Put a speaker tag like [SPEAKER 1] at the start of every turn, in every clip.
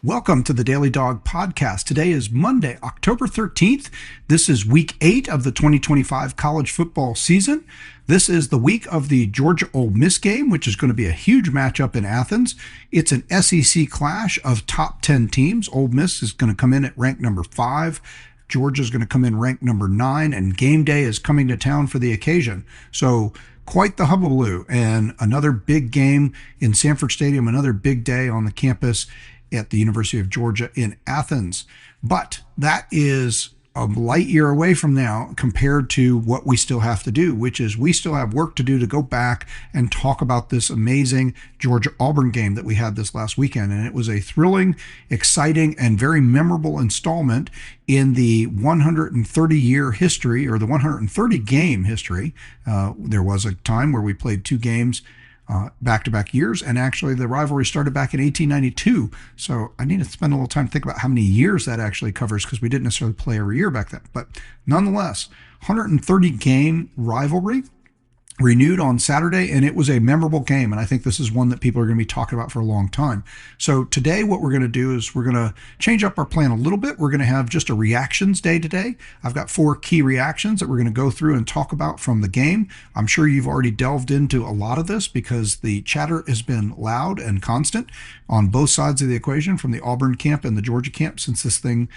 [SPEAKER 1] Welcome to the Daily Dawg podcast. Today is Monday, October 13th. This is week 8 of the 2025 college football season. This is the week of the Georgia-Ole Miss game, which is going to be a huge matchup in Athens. It's an SEC clash of top 10 teams. Ole Miss is going to come in at rank number 5. Georgia is going to come in ranked number 9, and game day is coming to town for the occasion. So quite the hullabaloo, and another big game in Sanford Stadium, another big day on the campus at the University of Georgia in Athens. But that is a light year away from now compared to what we still have to do, which is we still have work to do to go back and talk about this amazing Georgia-Auburn game that we had this last weekend. And it was a thrilling, exciting, and very memorable installment in the 130-year history, or the 130-game history. There was a time where we played 2 games back-to-back years, and actually the rivalry started back in 1892. So I need to spend a little time to think about how many years that actually covers, because we didn't necessarily play every year back then. But nonetheless, 130-game rivalry renewed on Saturday, and it was a memorable game, and I think this is one that people are going to be talking about for a long time. So today what we're going to do is we're going to change up our plan a little bit. We're going to have just a reactions day today. I've got 4 key reactions that we're going to go through and talk about from the game. I'm sure you've already delved into a lot of this because the chatter has been loud and constant on both sides of the equation, from the Auburn camp and the Georgia camp, since this thing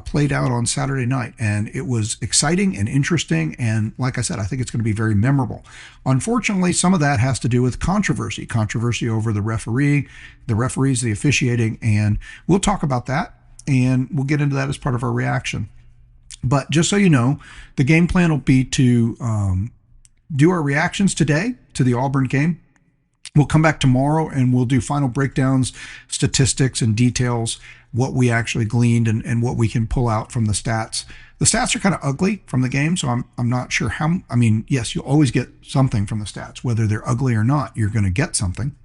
[SPEAKER 1] played out on Saturday night. And it was exciting and interesting, and like I said, I think it's going to be very memorable. Unfortunately, some of that has to do with controversy over the referees, the officiating, and we'll talk about that, and we'll get into that as part of our reaction. But just so you know, the game plan will be to do our reactions today to the Auburn game. We'll come back tomorrow and we'll do final breakdowns, statistics, and details, what we actually gleaned and what we can pull out from the stats. The stats are kind of ugly from the game, so I'm not sure how. I mean, yes, you'll always get something from the stats. Whether they're ugly or not, you're going to get something.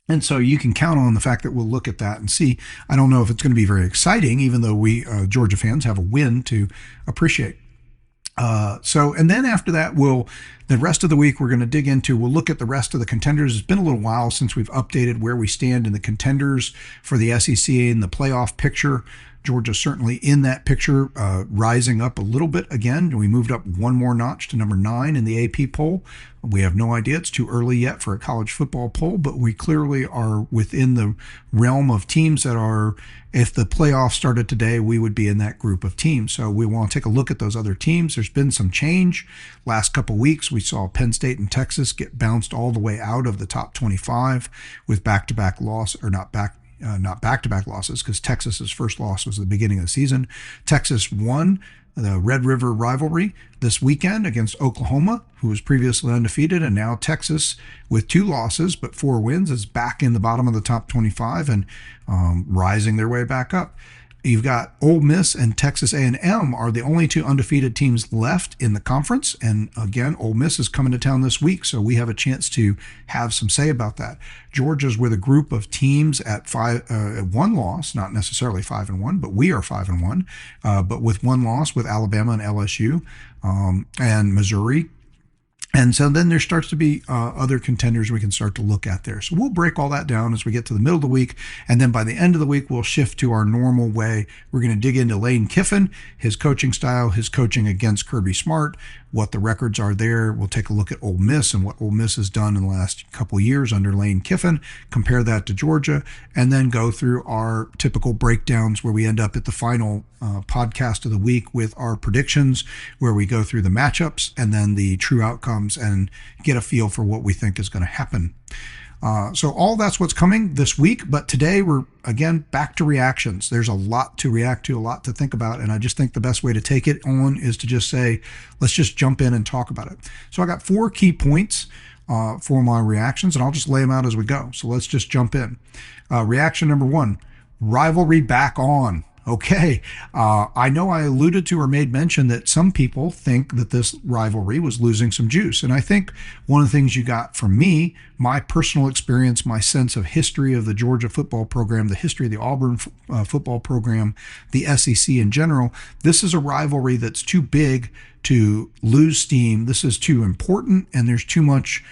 [SPEAKER 1] And so you can count on the fact that we'll look at that and see. I don't know if it's going to be very exciting, even though we Georgia fans have a win to appreciate. And then after that, the rest of the week, we're going to dig into, we'll look at the rest of the contenders. It's been a little while since we've updated where we stand in the contenders for the SEC and the playoff picture. Georgia's certainly in that picture, rising up a little bit again. We moved up one more notch to number 9 in the AP poll. We have no idea. It's too early yet for a college football poll, but we clearly are within the realm of teams that are, if the playoffs started today, we would be in that group of teams. So we want to take a look at those other teams. There's been some change. Last couple of weeks, we saw Penn State and Texas get bounced all the way out of the top 25 with back-to-back loss, or not back-to-back losses, because Texas's first loss was at the beginning of the season. Texas won the Red River rivalry this weekend against Oklahoma, who was previously undefeated, and now Texas, with 2 losses but 4 wins, is back in the bottom of the top 25 and rising their way back up. You've got Ole Miss and Texas A&M are the only 2 undefeated teams left in the conference. And again, Ole Miss is coming to town this week, so we have a chance to have some say about that. Georgia's with a group of teams at 1 loss, not necessarily 5-1, but we are 5-1, but with 1 loss with Alabama and LSU and Missouri. And so then there starts to be other contenders we can start to look at there. So we'll break all that down as we get to the middle of the week. And then by the end of the week, we'll shift to our normal way. We're going to dig into Lane Kiffin, his coaching style, his coaching against Kirby Smart, what the records are there. We'll take a look at Ole Miss and what Ole Miss has done in the last couple of years under Lane Kiffin, compare that to Georgia, and then go through our typical breakdowns where we end up at the final podcast of the week with our predictions, where we go through the matchups and then the true outcomes and get a feel for what we think is going to happen. So all that's what's coming this week, but today we're, again, back to reactions. There's a lot to react to, a lot to think about, and I just think the best way to take it on is to just say, let's just jump in and talk about it. So I got 4 key points for my reactions, and I'll just lay them out as we go. So let's just jump in. Reaction number 1, rivalry back on. Okay, I know I alluded to or made mention that some people think that this rivalry was losing some juice. And I think one of the things you got from me, my personal experience, my sense of history of the Georgia football program, the history of the Auburn football program, the SEC in general, this is a rivalry that's too big to lose steam. This is too important, and there's too much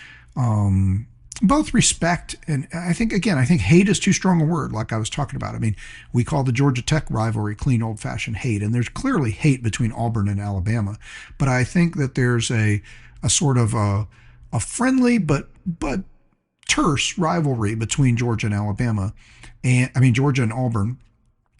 [SPEAKER 1] both respect and I think hate is too strong a word, like I was talking about. I mean, we call the Georgia Tech rivalry clean old fashioned hate, and there's clearly hate between Auburn and Alabama. But I think that there's a sort of a friendly but terse rivalry between Georgia and Alabama, and I mean Georgia and Auburn.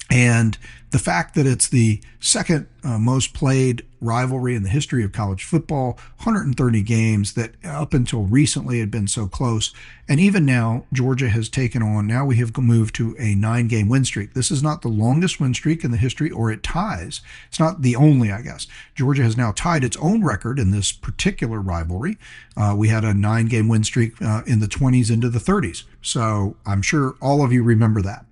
[SPEAKER 1] And the fact that it's the second most played rivalry in the history of college football, 130 games that up until recently had been so close. And even now, Georgia has taken on, now we have moved to a 9-game win streak. This is not the longest win streak in the history, or it ties. It's not the only, I guess. Georgia has now tied its own record in this particular rivalry. We had a 9-game win streak in the 20s into the 30s. So I'm sure all of you remember that.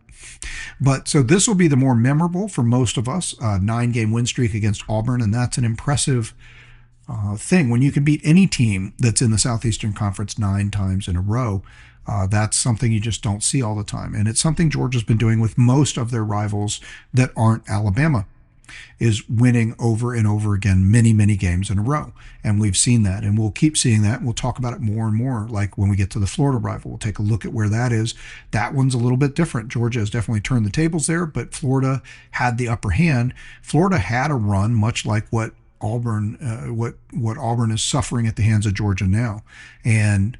[SPEAKER 1] But so this will be the more memorable for most of us, 9-game win streak against Auburn, and that's an impressive thing. When you can beat any team that's in the Southeastern Conference 9 times in a row, that's something you just don't see all the time. And it's something Georgia's been doing with most of their rivals that aren't Alabama, is winning over and over again, many, many games in a row. And we've seen that, and we'll keep seeing that. We'll talk about it more and more. Like when we get to the Florida rival, we'll take a look at where that is. That one's a little bit different. Georgia has definitely turned the tables there, but Florida had the upper hand. Florida had a run, much like what Auburn, what Auburn is suffering at the hands of Georgia now. And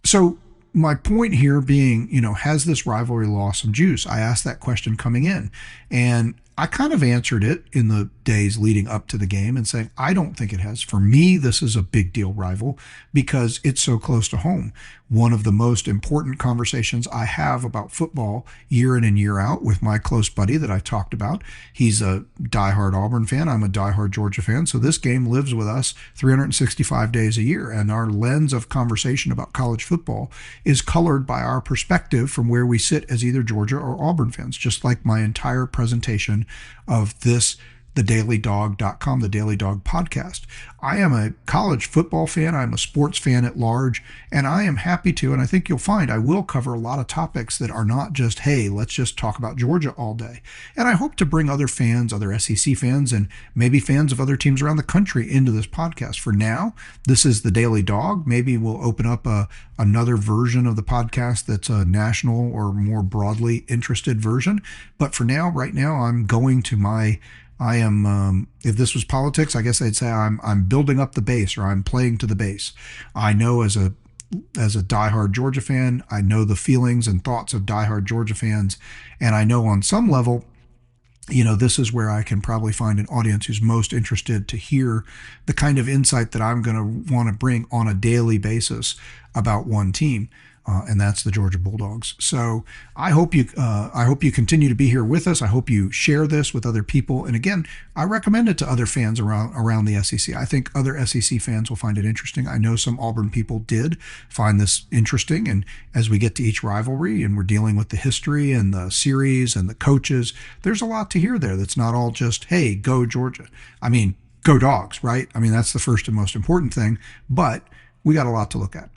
[SPEAKER 1] so my point here being, has this rivalry lost some juice? I asked that question coming in, and I kind of answered it in the days leading up to the game and saying, I don't think it has. For me, this is a big deal rival because it's so close to home. One of the most important conversations I have about football year in and year out with my close buddy that I talked about. He's a diehard Auburn fan. I'm a diehard Georgia fan. So this game lives with us 365 days a year. And our lens of conversation about college football is colored by our perspective from where we sit as either Georgia or Auburn fans, just like my entire presentation of this, thedailydawg.com, the Daily Dawg podcast. I am a college football fan. I'm a sports fan at large, and I am happy to, and I think you'll find I will cover a lot of topics that are not just, hey, let's just talk about Georgia all day. And I hope to bring other fans, other SEC fans, and maybe fans of other teams around the country into this podcast. For now, this is the Daily Dawg. Maybe we'll open up another version of the podcast that's a national or more broadly interested version. But for now, right now, I'm going to I am, if this was politics, I guess I'd say I'm building up the base, or I'm playing to the base. I know as a diehard Georgia fan, I know the feelings and thoughts of diehard Georgia fans, and I know on some level, this is where I can probably find an audience who's most interested to hear the kind of insight that I'm going to want to bring on a daily basis about one team. And that's the Georgia Bulldogs. So I hope you continue to be here with us. I hope you share this with other people. And again, I recommend it to other fans around the SEC. I think other SEC fans will find it interesting. I know some Auburn people did find this interesting. And as we get to each rivalry and we're dealing with the history and the series and the coaches, there's a lot to hear there. That's not all just, hey, go Georgia. I mean, go Dogs, right? I mean, that's the first and most important thing. But we got a lot to look at.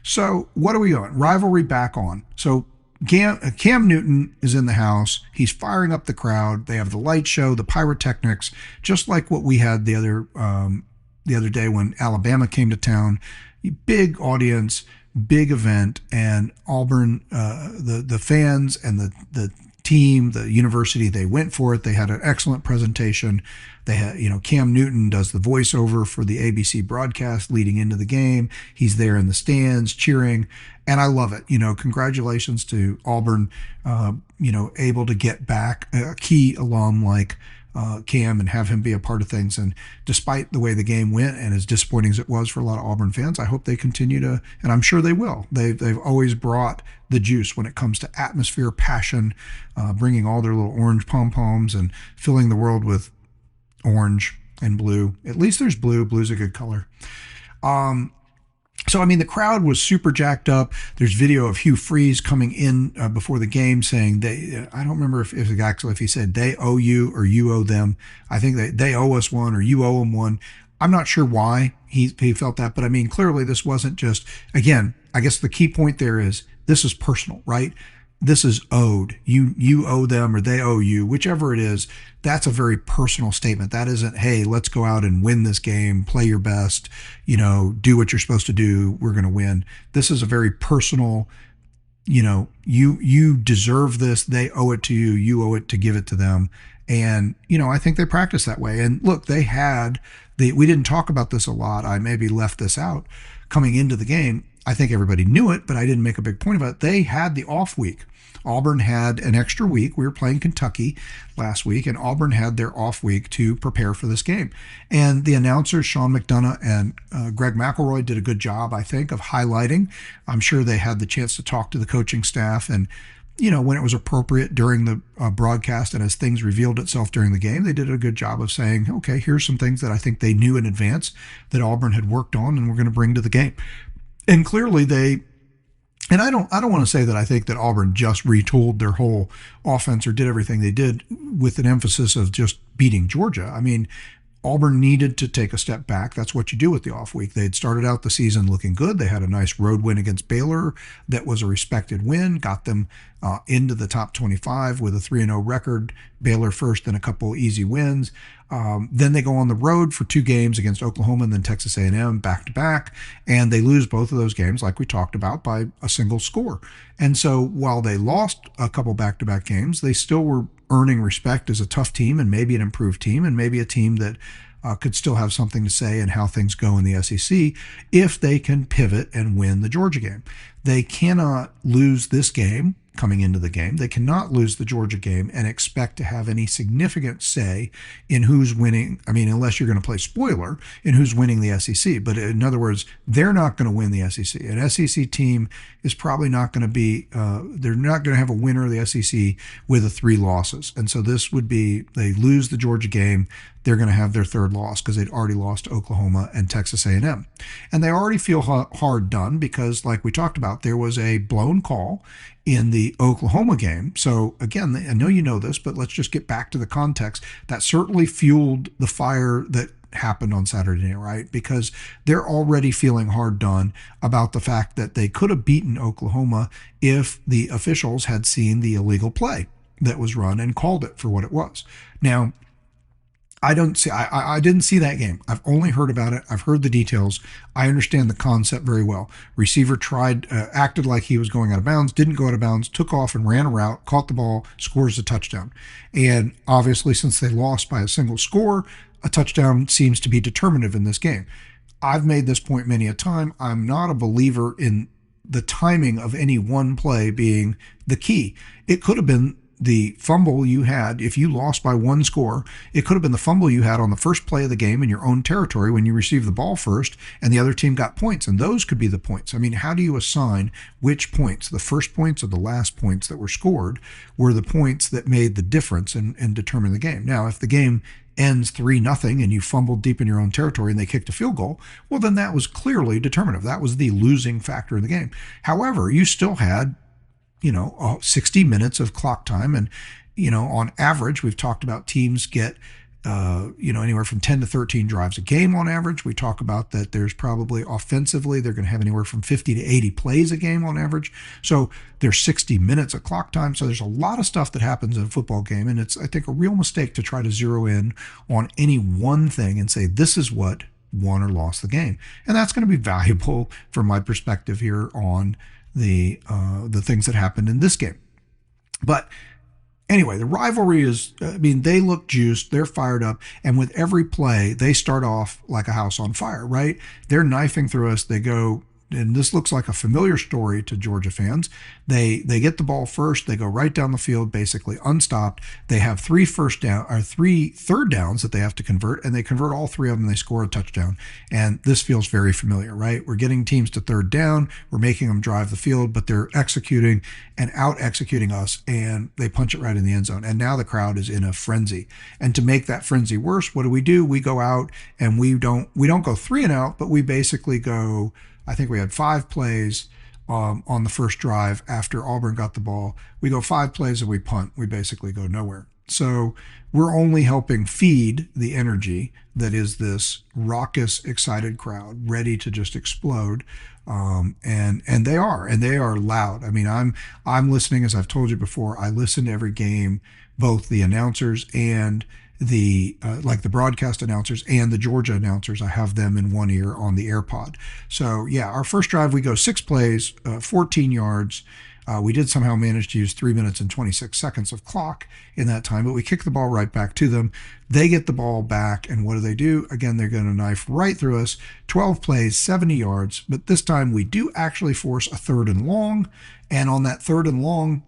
[SPEAKER 1] So what are we doing? Rivalry back on. So Cam Newton is in the house. He's firing up the crowd. They have the light show, the pyrotechnics, just like what we had the other day when Alabama came to town. Big audience, big event, and Auburn, the fans and the team, the university, they went for it. They had an excellent presentation. They had, Cam Newton does the voiceover for the ABC broadcast leading into the game. He's there in the stands cheering, and I love it. Congratulations to Auburn, able to get back a key alum like Cam and have him be a part of things. And despite the way the game went, and as disappointing as it was for a lot of Auburn fans, I hope they continue to, and I'm sure they will. They've always brought the juice when it comes to atmosphere, passion, bringing all their little orange pom-poms and filling the world with orange and blue. At least there's blue. Blue's a good color. So, the crowd was super jacked up. There's video of Hugh Freeze coming in before the game saying I don't remember if he said they owe you or you owe them. I think they owe us one or you owe them one. I'm not sure why he felt that, but clearly this wasn't just, again, I guess the key point there is this is personal, right? this is owed. You owe them or they owe you, whichever it is. That's a very personal statement. That isn't, hey, let's go out and win this game, play your best, do what you're supposed to do. We're going to win. This is a very personal, you deserve this. They owe it to you. You owe it to give it to them. And, I think they practice that way. And look, we didn't talk about this a lot. I maybe left this out coming into the game. I think everybody knew it, but I didn't make a big point about it. They had the off week. Auburn had an extra week. We were playing Kentucky last week, and Auburn had their off week to prepare for this game. And the announcers, Sean McDonough and Greg McElroy, did a good job, I think, of highlighting. I'm sure they had the chance to talk to the coaching staff and, when it was appropriate during the broadcast and as things revealed itself during the game, they did a good job of saying, okay, here's some things that I think they knew in advance that Auburn had worked on and we're going to bring to the game. And clearly and I don't want to say that I think that Auburn just retooled their whole offense or did everything they did with an emphasis of just beating Georgia. I mean, Auburn needed to take a step back. That's what you do with the off week. They had started out the season looking good. They had a nice road win against Baylor that was a respected win, got them into the top 25 with a 3-0 record. Baylor first, then a couple easy wins. Then they go on the road for 2 games against Oklahoma and then Texas A&M back to back, and they lose both of those games, like we talked about, by a single score. And so while they lost a couple back-to-back games, they still were earning respect as a tough team and maybe an improved team and maybe a team that could still have something to say in how things go in the SEC if they can pivot and win the Georgia game. They cannot lose this game coming into the game. They cannot lose the Georgia game and expect to have any significant say in who's winning. I mean, unless you're going to play spoiler in who's winning the SEC. But in other words, they're not going to win the SEC. An SEC team is probably not going to be, they're not going to have a winner of the SEC with 3 losses. And so this would be, they lose the Georgia game, they're going to have their 3rd loss because they'd already lost to Oklahoma and Texas A&M. And they already feel hard done because, like we talked about, there was a blown call in the Oklahoma game. So again, I know you know this, but let's just get back to the context. That certainly fueled the fire that happened on Saturday night, right? Because they're already feeling hard done about the fact that they could have beaten Oklahoma if the officials had seen the illegal play that was run and called it for what it was. Now, I didn't see that game. I've only heard about it. I've heard the details. I understand the concept very well. Receiver acted like he was going out of bounds, didn't go out of bounds, took off and ran a route, caught the ball, scores a touchdown. And obviously, since they lost by a single score, a touchdown seems to be determinative in this game. I've made this point many a time. I'm not a believer in the timing of any one play being the key. It could have been the fumble you had. If you lost by 1 score, it could have been the fumble you had on the first play of the game in your own territory when you received the ball first and the other team got points, and those could be the points. I mean, how do you assign which points, the first points or the last points that were scored, were the points that made the difference and determine the game? Now, if the game ends 3-0 and you fumbled deep in your own territory and they kicked a field goal, well, then that was clearly determinative. That was the losing factor in the game. However, you still had 60 minutes of clock time. And, on average, we've talked about teams get, anywhere from 10 to 13 drives a game on average. We talk about that there's probably offensively, they're going to have anywhere from 50 to 80 plays a game on average. So there's 60 minutes of clock time. So there's a lot of stuff that happens in a football game. And it's, I think, a real mistake to try to zero in on any one thing and say, this is what won or lost the game. And that's going to be valuable from my perspective here on the things that happened in this game. But anyway, the rivalry is, they look juiced, they're fired up, and with every play, they start off like a house on fire, right? They're knifing through us. They go, and this looks like a familiar story to Georgia fans. They get the ball first. They go right down the field, basically unstopped. They have 3 third downs that they have to convert, and they convert all 3 of them. They score a touchdown. And this feels very familiar, right? We're getting teams to 3rd down. We're making them drive the field, but they're executing and out-executing us, and they punch it right in the end zone. And now the crowd is in a frenzy. And to make that frenzy worse, what do? We go out, and we don't go 3 and out, but we basically go, I think we had 5 plays on the first drive after Auburn got the ball. We go 5 plays and we punt. We basically go nowhere. So we're only helping feed the energy that is this raucous, excited crowd ready to just explode. And they are loud. I mean, I'm listening, as I've told you before. I listen to every game, both the announcers and the like the broadcast announcers and the Georgia announcers. I have them in one ear on the AirPod. So yeah, our first drive we go 6 plays, 14 yards. We did somehow manage to use 3 minutes and 26 seconds of clock in that time, but we kick the ball right back to them. They get the ball back, and what do? Again, they're going to knife right through us. 12 plays, 70 yards, but this time we do actually force a 3rd and long, and on that 3rd and long,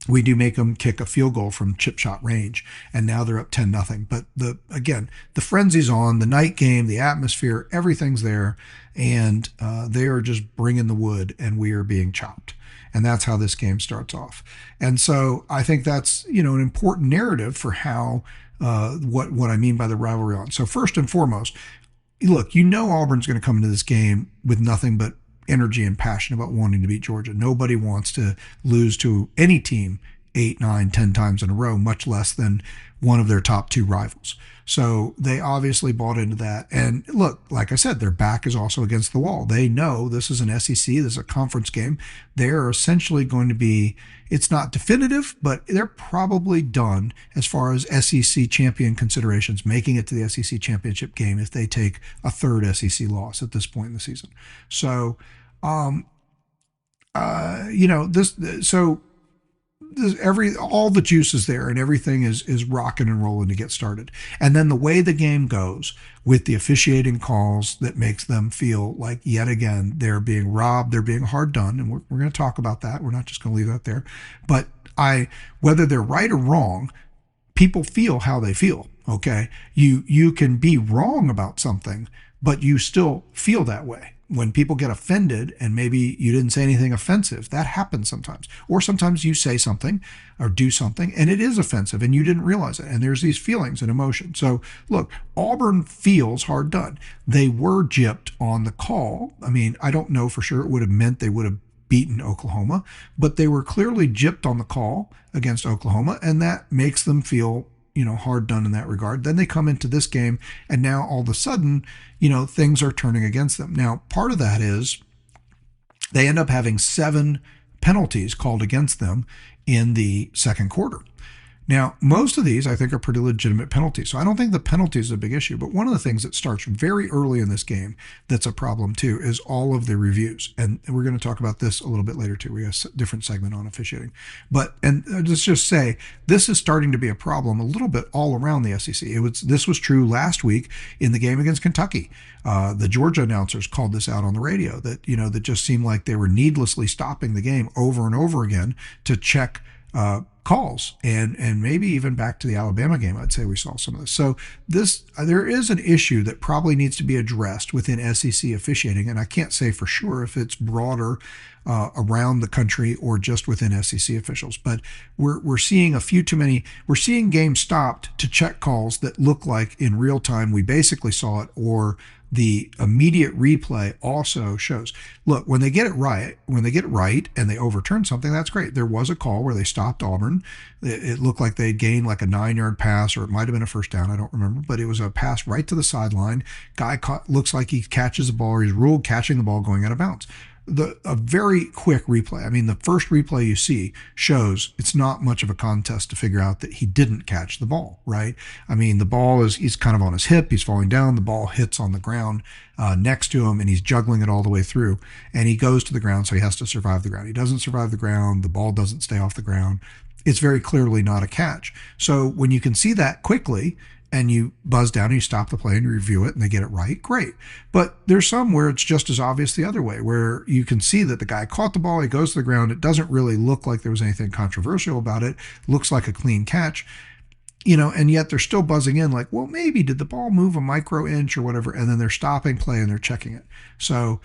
[SPEAKER 1] we do make them kick a field goal from chip shot range, and now they're up 10-0. But the frenzy's on, the night game, the atmosphere, everything's there, and they are just bringing the wood, and we are being chopped. And that's how this game starts off. And so I think that's, an important narrative for how what I mean by the rivalry on. So first and foremost, look, Auburn's going to come into this game with nothing but energy and passion about wanting to beat Georgia. Nobody wants to lose to any team 8, 9, 10 times in a row, much less than one of their top 2 rivals. So they obviously bought into that. And look, like I said, their back is also against the wall. They know this is an SEC, this is a conference game. They're essentially going to be, it's not definitive, but they're probably done as far as SEC champion considerations, making it to the SEC championship game if they take a 3rd SEC loss at this point in the season. So, all the juice is there and everything is rocking and rolling to get started. And then the way the game goes with the officiating calls that makes them feel like yet again they're being robbed, they're being hard done, and we're going to talk about that. We're not just going to leave that there. But whether they're right or wrong, people feel how they feel. Okay, you can be wrong about something, but you still feel that way. When people get offended and maybe you didn't say anything offensive, that happens sometimes. Or sometimes you say something or do something and it is offensive and you didn't realize it. And there's these feelings and emotions. So look, Auburn feels hard done. They were gypped on the call. I mean, I don't know for sure it would have meant they would have beaten Oklahoma, but they were clearly gypped on the call against Oklahoma, and that makes them feel hard done in that regard. Then they come into this game, and now all of a sudden, things are turning against them. Now, part of that is they end up having 7 penalties called against them in the second quarter. Now, most of these, I think, are pretty legitimate penalties. So I don't think the penalty is a big issue. But one of the things that starts very early in this game that's a problem, too, is all of the reviews. And we're going to talk about this a little bit later, too. We have a different segment on officiating. And let's just say this is starting to be a problem a little bit all around the SEC. This was true last week in the game against Kentucky. The Georgia announcers called this out on the radio that just seemed like they were needlessly stopping the game over and over again to check calls, and maybe even back to the Alabama game, I'd say we saw some of this. So there is an issue that probably needs to be addressed within SEC officiating, and I can't say for sure if it's broader around the country or just within SEC officials. But we're seeing we're seeing games stopped to check calls that look like in real time we basically saw it, or the immediate replay also shows. Look, when they get it right and they overturn something, that's great. There was a call where they stopped Auburn. It looked like they gained like a 9-yard pass, or it might have been a first down. I don't remember, but it was a pass right to the sideline. Guy looks like he catches the ball, or he's ruled catching the ball going out of bounds. A very quick replay. I mean, the first replay you see shows it's not much of a contest to figure out that he didn't catch the ball, right? I mean, the ball he's kind of on his hip, he's falling down, the ball hits on the ground next to him, and he's juggling it all the way through, and he goes to the ground, so he has to survive the ground. He doesn't survive the ground, the ball doesn't stay off the ground. It's very clearly not a catch. So when you can see that quickly, and you buzz down and you stop the play and you review it and they get it right, great. But there's some where it's just as obvious the other way, where you can see that the guy caught the ball, he goes to the ground, it doesn't really look like there was anything controversial about it, looks like a clean catch, and yet they're still buzzing in like, well, maybe did the ball move a micro inch or whatever, and then they're stopping play and they're checking it. So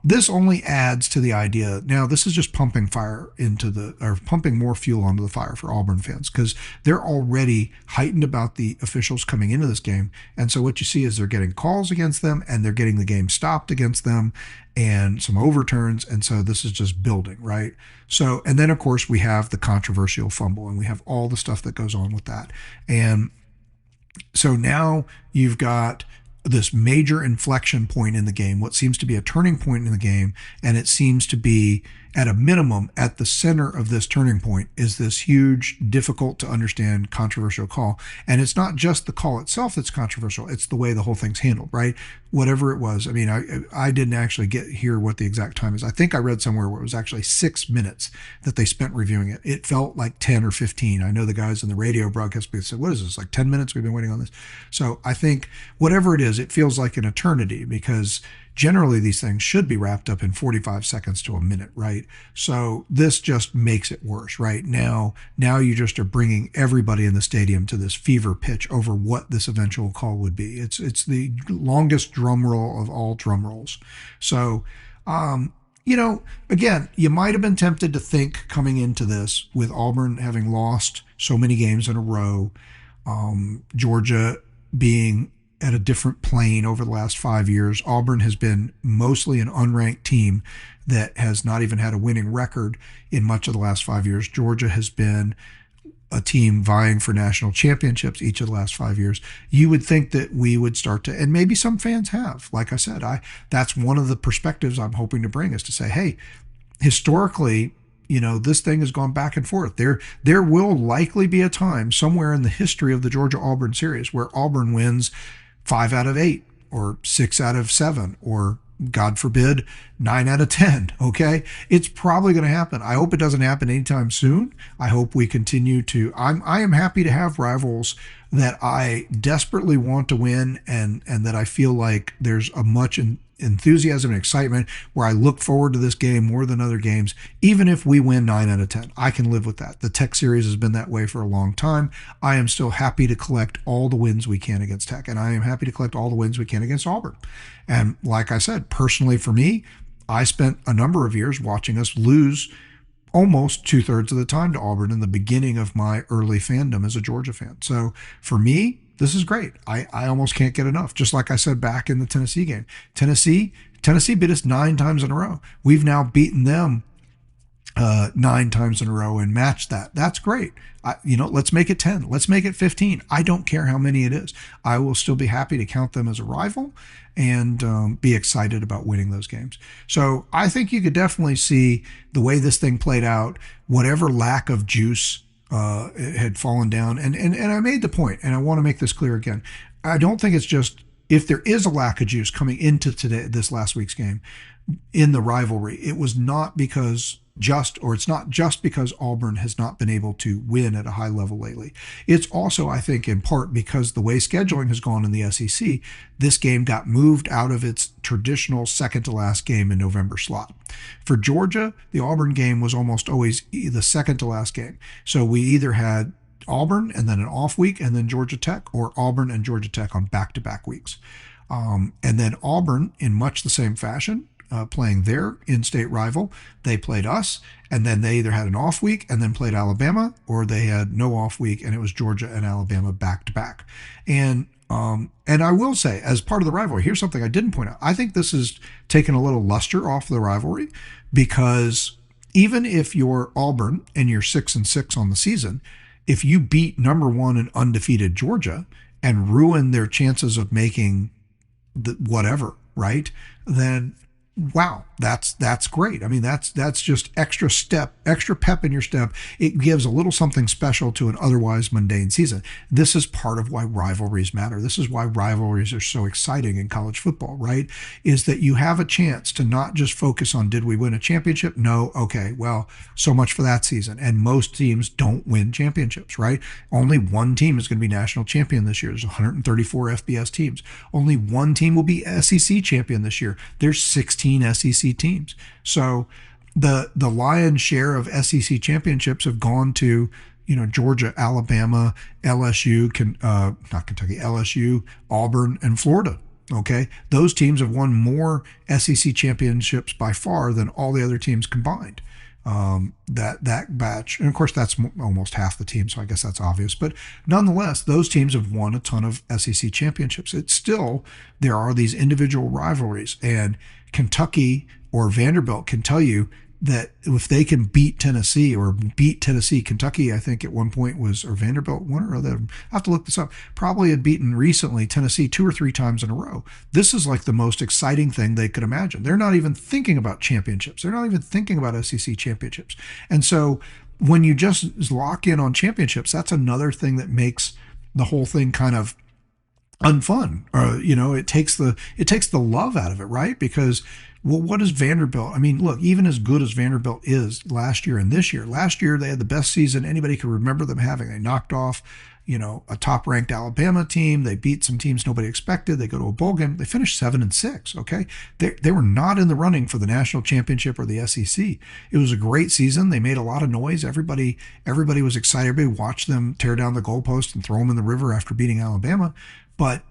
[SPEAKER 1] This only adds to the idea. Now, this is just pumping pumping more fuel onto the fire for Auburn fans, because they're already heightened about the officials coming into this game. And so what you see is they're getting calls against them, and they're getting the game stopped against them, and some overturns. And so this is just building, right? So, and then of course we have the controversial fumble, and we have all the stuff that goes on with that. And so now you've got this major inflection point in the game, what seems to be a turning point in the game, and it seems to be, at a minimum, at the center of this turning point is this huge, difficult to understand, controversial call. And it's not just the call itself that's controversial, it's the way the whole thing's handled, right? Whatever it was. I mean, I didn't actually hear what the exact time is. I think I read somewhere where it was actually 6 minutes that they spent reviewing it. It felt like 10 or 15. I know the guys in the radio broadcast said, what is this, like 10 minutes? We've been waiting on this. So I think whatever it is, it feels like an eternity, because generally these things should be wrapped up in 45 seconds to a minute, right? So this just makes it worse, right? Now you just are bringing everybody in the stadium to this fever pitch over what this eventual call would be. It's the longest drum roll of all drum rolls. So, again, you might have been tempted to think coming into this, with Auburn having lost so many games in a row, Georgia being at a different plane over the last 5 years. Auburn has been mostly an unranked team that has not even had a winning record in much of the last 5 years. Georgia has been a team vying for national championships each of the last 5 years. You would think that we would start to, and maybe some fans have, like I said, that's one of the perspectives I'm hoping to bring, is to say, hey, historically, this thing has gone back and forth. There will likely be a time somewhere in the history of the Georgia-Auburn series where Auburn wins 5 out of 8 or 6 out of 7 or, God forbid, 9 out of 10. Okay. It's probably going to happen. I hope it doesn't happen anytime soon. I hope we continue to, I am happy to have rivals that I desperately want to win, and that I feel like there's a much enthusiasm and excitement where I look forward to this game more than other games. Even if we win 9 out of 10, I can live with that. The Tech series has been that way for a long time. I am still happy to collect all the wins we can against Tech, and I am happy to collect all the wins we can against Auburn. And like I said, personally for me, I spent a number of years watching us lose almost 2/3 of the time to Auburn in the beginning of my early fandom as a Georgia fan. So for me, this is great. I almost can't get enough. Just like I said back in the Tennessee game. Tennessee beat us 9 times in a row. We've now beaten them 9 times in a row and matched that. That's great. Let's make it 10. Let's make it 15. I don't care how many it is. I will still be happy to count them as a rival and be excited about winning those games. So I think you could definitely see the way this thing played out, whatever lack of juice had fallen down. And I made the point, and I want to make this clear again. I don't think it's just, if there is a lack of juice coming into this last week's game in the rivalry, it was not because it's not just because Auburn has not been able to win at a high level lately. It's also, I think, in part because the way scheduling has gone in the SEC, this game got moved out of its traditional second to last game in November slot. For Georgia, the Auburn game was almost always the second to last game. So we either had Auburn and then an off week and then Georgia Tech, or Auburn and Georgia Tech on back-to-back weeks. And then Auburn, in much the same fashion, playing their in-state rival, they played us, and then they either had an off week and then played Alabama, or they had no off week and it was Georgia and Alabama back-to-back. And I will say, as part of the rivalry, here's something I didn't point out. I think this has taken a little luster off the rivalry, because even if you're Auburn and you're 6-6 on the season, if you beat number 1 and undefeated Georgia and ruin their chances of making the whatever, right, then wow, that's great. I mean, that's just extra pep in your step. It gives a little something special to an otherwise mundane season. This is part of why rivalries matter. This is why rivalries are so exciting in college football, right? Is that you have a chance to not just focus on, did we win a championship? No. Okay, well, so much for that season. And most teams don't win championships, right? Only one team is going to be national champion this year. There's 134 FBS teams. Only one team will be SEC champion this year. There's 16 SEC teams. So the lion's share of SEC championships have gone to, Georgia, Alabama, LSU, not Kentucky, LSU, Auburn, and Florida. Okay, those teams have won more SEC championships by far than all the other teams combined. That batch, and of course that's almost half the team, so I guess that's obvious. But nonetheless, those teams have won a ton of SEC championships. It's still, there are these individual rivalries, and Kentucky or Vanderbilt can tell you that if they can beat Tennessee or beat Tennessee, Kentucky, I think at one point was, or Vanderbilt, one or other, I have to look this up, probably had beaten recently Tennessee 2 or 3 times in a row. This is like the most exciting thing they could imagine. They're not even thinking about championships. They're not even thinking about SEC championships. And so when you just lock in on championships, that's another thing that makes the whole thing kind of unfun. Or, it takes the love out of it, right? Because, well, what is Vanderbilt? I mean, look, even as good as Vanderbilt is last year and this year, last year they had the best season anybody could remember them having. They knocked off, a top-ranked Alabama team. They beat some teams nobody expected. They go to a bowl game. They finished 7-6. Okay, they were not in the running for the national championship or the SEC. It was a great season. They made a lot of noise. Everybody was excited. Everybody watched them tear down the goalpost and throw them in the river after beating Alabama. But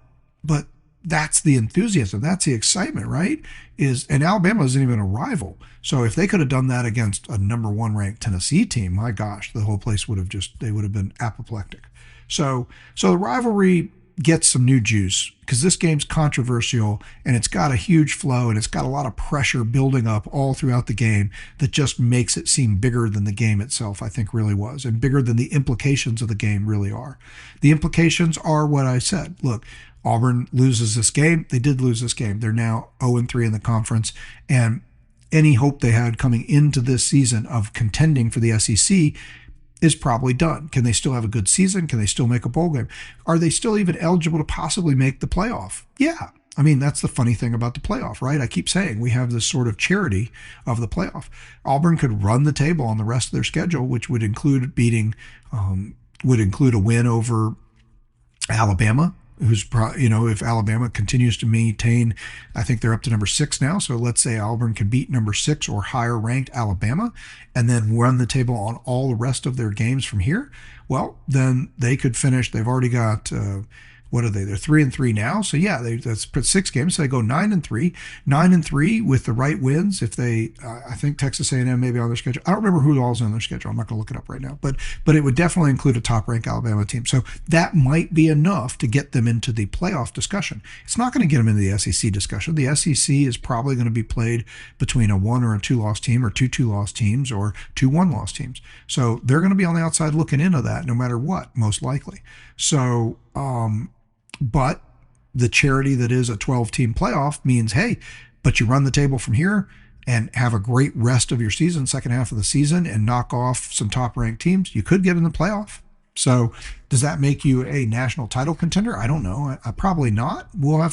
[SPEAKER 1] that's the enthusiasm. That's the excitement, right? And Alabama isn't even a rival. So if they could have done that against a number 1 ranked Tennessee team, my gosh, the whole place would have been apoplectic. So the rivalry gets some new juice because this game's controversial and it's got a huge flow and it's got a lot of pressure building up all throughout the game that just makes it seem bigger than the game itself, I think really was, and bigger than the implications of the game really are. The implications are what I said. Look, Auburn loses this game. They did lose this game. They're now 0-3 in the conference, and any hope they had coming into this season of contending for the SEC is probably done. Can they still have a good season? Can they still make a bowl game? Are they still even eligible to possibly make the playoff? Yeah. I mean, that's the funny thing about the playoff, right? I keep saying we have this sort of charity of the playoff. Auburn could run the table on the rest of their schedule, which would include a win over Alabama, who's if Alabama continues to maintain, I think they're up to number 6 now. So let's say Auburn can beat number 6 or higher ranked Alabama and then run the table on all the rest of their games from here. Well, then they could finish. They've already got, what are they? They're 3-3 now. So yeah, that's 6 games. So they go 9-3, 9-3 with the right wins. If they, I think Texas A&M may be on their schedule. I don't remember who all's on their schedule. I'm not going to look it up right now, but it would definitely include a top-ranked Alabama team. So that might be enough to get them into the playoff discussion. It's not going to get them into the SEC discussion. The SEC is probably going to be played between a 1 or a 2-loss team or 2 2-loss teams or 2 1-loss teams. So they're going to be on the outside looking into that no matter what, most likely. So, but the charity that is a 12-team playoff means, hey, but you run the table from here and have a great rest of your season, second half of the season, and knock off some top-ranked teams, you could get in the playoff. So does that make you a national title contender? I don't know. Probably not. We'll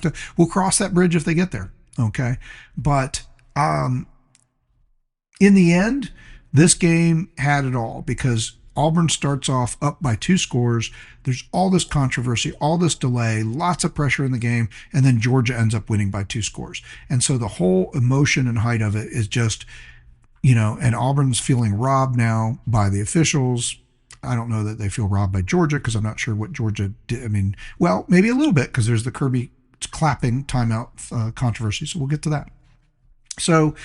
[SPEAKER 1] cross that bridge if they get there. Okay. But in the end, this game had it all because Auburn starts off up by 2 scores. There's all this controversy, all this delay, lots of pressure in the game, and then Georgia ends up winning by 2 scores. And so the whole emotion and height of it is just, and Auburn's feeling robbed now by the officials. I don't know that they feel robbed by Georgia because I'm not sure what Georgia did. I mean, well, maybe a little bit because there's the Kirby clapping timeout controversy. So we'll get to that. So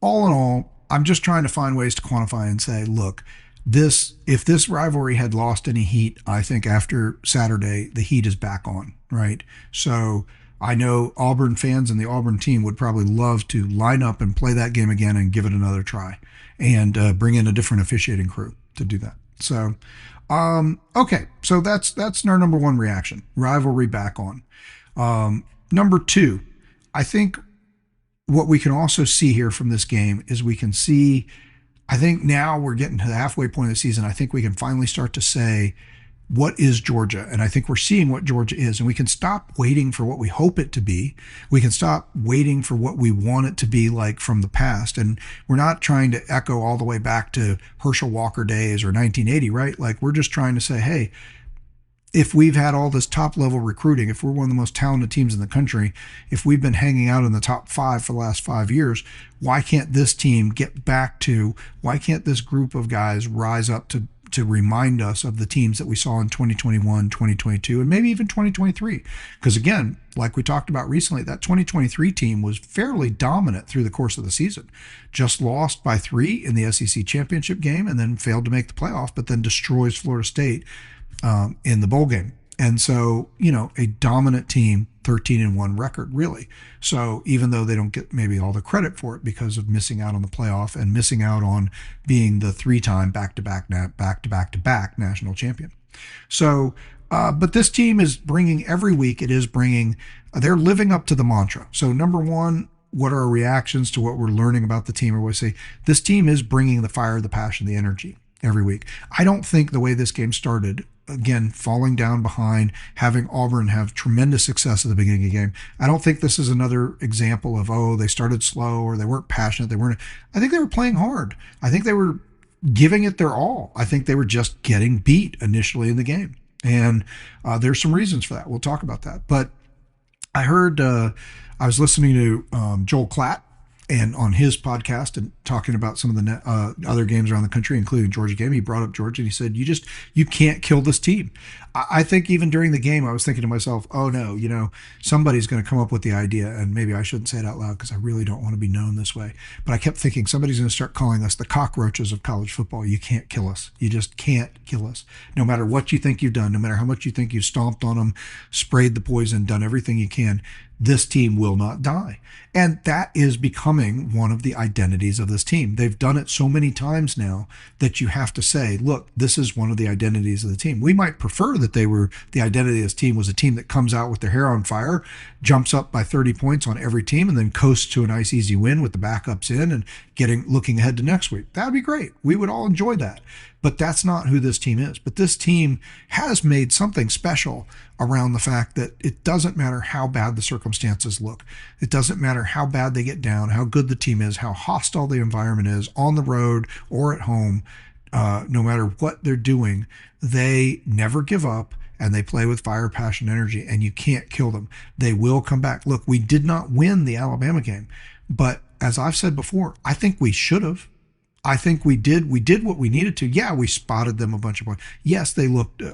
[SPEAKER 1] all in all, I'm just trying to find ways to quantify and say, look, if this rivalry had lost any heat, I think after Saturday, the heat is back on, right? So I know Auburn fans and the Auburn team would probably love to line up and play that game again and give it another try and bring in a different officiating crew to do that. So, okay. So that's our number 1 reaction, rivalry back on. Number 2, I think what we can also see here from this game is we can see, I think now we're getting to the halfway point of the season. I think we can finally start to say, what is Georgia? And I think we're seeing what Georgia is. And we can stop waiting for what we hope it to be. We can stop waiting for what we want it to be like from the past. And we're not trying to echo all the way back to Herschel Walker days or 1980, right? Like we're just trying to say, hey, if we've had all this top level recruiting, if we're one of the most talented teams in the country, if we've been hanging out in the top 5 for the last 5 years, why can't this team get back to, why can't this group of guys rise up to to remind us of the teams that we saw in 2021, 2022, and maybe even 2023. Because again, like we talked about recently, that 2023 team was fairly dominant through the course of the season. Just lost by 3 in the SEC championship game and then failed to make the playoff, but then destroys Florida State in the bowl game. And so, a dominant team, 13-1 record, really. So even though they don't get maybe all the credit for it because of missing out on the playoff and missing out on being the 3-time back-to-back national champion. So, but this team is bringing every week, they're living up to the mantra. So number one, what are our reactions to what we're learning about the team? Or we say, this team is bringing the fire, the passion, the energy every week. I don't think the way this game started, again, falling down behind, having Auburn have tremendous success at the beginning of the game, I don't think this is another example of, they started slow or they weren't passionate. I think they were playing hard. I think they were giving it their all. I think they were just getting beat initially in the game. And there's some reasons for that. We'll talk about that. But I heard, I was listening to Joel Klatt and on his podcast and talking about some of the other games around the country, including Georgia game. He brought up Georgia and he said, you can't kill this team. I think even during the game, I was thinking to myself, oh no, somebody's going to come up with the idea, and maybe I shouldn't say it out loud because I really don't want to be known this way. But I kept thinking somebody's going to start calling us the cockroaches of college football. You can't kill us. You just can't kill us. No matter what you think you've done, no matter how much you think you've stomped on them, sprayed the poison, done everything you can, this team will not die. And that is becoming one of the identities of this team. They've done it so many times now that you have to say, look, this is one of the identities of the team. We might prefer that the identity of this team was a team that comes out with their hair on fire, jumps up by 30 points on every team, and then coasts to a nice easy win with the backups in and looking ahead to next week. That would be great. We would all enjoy that. But that's not who this team is. But this team has made something special around the fact that it doesn't matter how bad the circumstances look. It doesn't matter how bad they get down, how good the team is, how hostile the environment is on the road or at home. No matter what they're doing, they never give up and they play with fire, passion, energy, and you can't kill them. They will come back. Look, we did not win the Alabama game, but as I've said before, I think we should have. I think we did what we needed to. Yeah, we spotted them a bunch of points. Yes,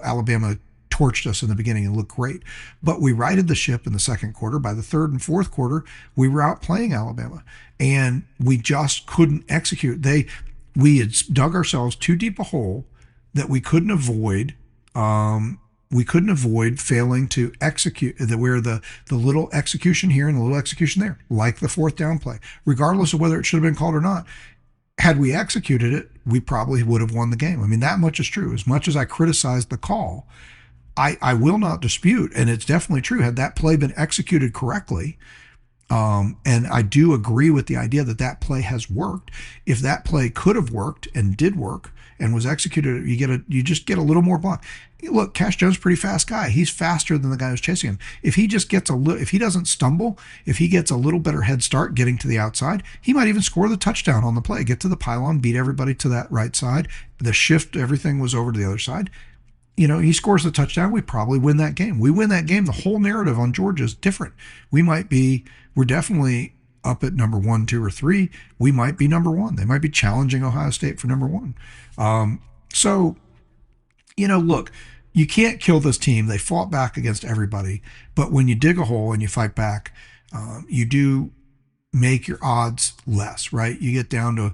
[SPEAKER 1] Alabama torched us in the beginning and looked great, but we righted the ship in the second quarter. By the third and fourth quarter, we were outplaying Alabama, and we just couldn't execute. We had dug ourselves too deep a hole that we couldn't avoid. We couldn't avoid failing to execute where the little execution here and the little execution there, like the fourth down play, regardless of whether it should have been called or not. Had we executed it, we probably would have won the game. I mean, that much is true. As much as I criticized the call, I will not dispute, and it's definitely true, had that play been executed correctly, and I do agree with the idea that play has worked. If that play could have worked and did work and was executed, you just get a little more block. Look, Cash Jones is a pretty fast guy. He's faster than the guy who's chasing him. If he just gets if he doesn't stumble, if he gets a little better head start getting to the outside, he might even score the touchdown on the play, get to the pylon, beat everybody to that right side. The shift, everything was over to the other side. He scores the touchdown. We probably win that game. We win that game. The whole narrative on Georgia is different. We're definitely up at number 1, 2, or 3. We might be number 1. They might be challenging Ohio State for number 1. Look, you can't kill this team. They fought back against everybody. But when you dig a hole and you fight back, you do make your odds less, right? You get down to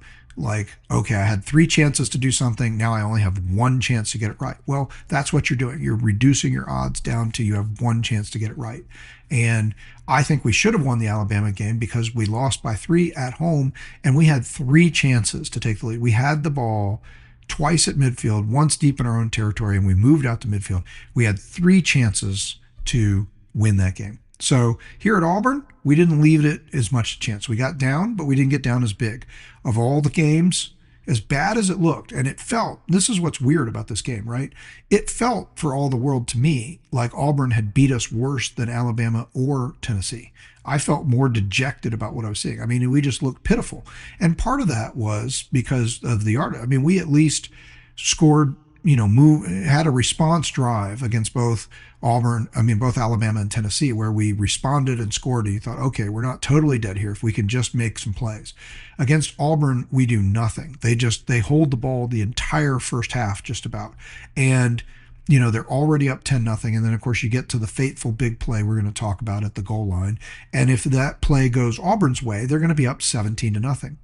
[SPEAKER 1] okay, I had 3 chances to do something. Now I only have 1 chance to get it right. Well, that's what you're doing. You're reducing your odds down to you have 1 chance to get it right. And I think we should have won the Alabama game because we lost by 3 at home and we had 3 chances to take the lead. We had the ball twice at midfield, once deep in our own territory, and we moved out to midfield. We had 3 chances to win that game. So here at Auburn, we didn't leave it as much a chance. We got down, but we didn't get down as big. Of all the games, as bad as it looked, and it felt, this is what's weird about this game, right? It felt for all the world to me like Auburn had beat us worse than Alabama or Tennessee. I felt more dejected about what I was seeing. I mean, we just looked pitiful. And part of that was because of the art. I mean, we at least scored, had a response drive against both Alabama and Tennessee, where we responded and scored. And you thought, okay, we're not totally dead here if we can just make some plays. Against Auburn, we do nothing. They hold the ball the entire first half, just about, and they're already up 10-0. And then, of course, you get to the fateful big play we're going to talk about at the goal line. And if that play goes Auburn's way, they're going to be up 17-0.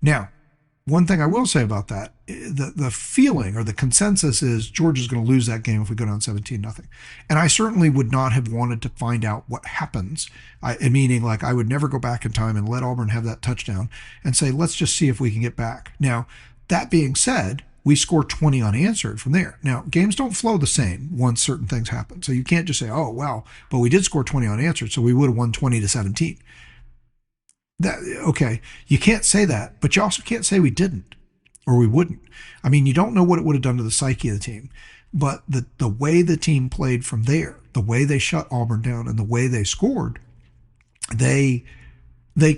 [SPEAKER 1] Now, one thing I will say about that, the feeling or the consensus is Georgia's going to lose that game if we go down 17-0. And I certainly would not have wanted to find out what happens, meaning like I would never go back in time and let Auburn have that touchdown and say, let's just see if we can get back. Now, that being said, we score 20 unanswered from there. Now, games don't flow the same once certain things happen. So you can't just say, oh, well, but we did score 20 unanswered, so we would have won 20-17. Okay, you can't say that, but you also can't say we didn't or we wouldn't. I mean, you don't know what it would have done to the psyche of the team, but the way the team played from there, the way they shut Auburn down and the way they scored, they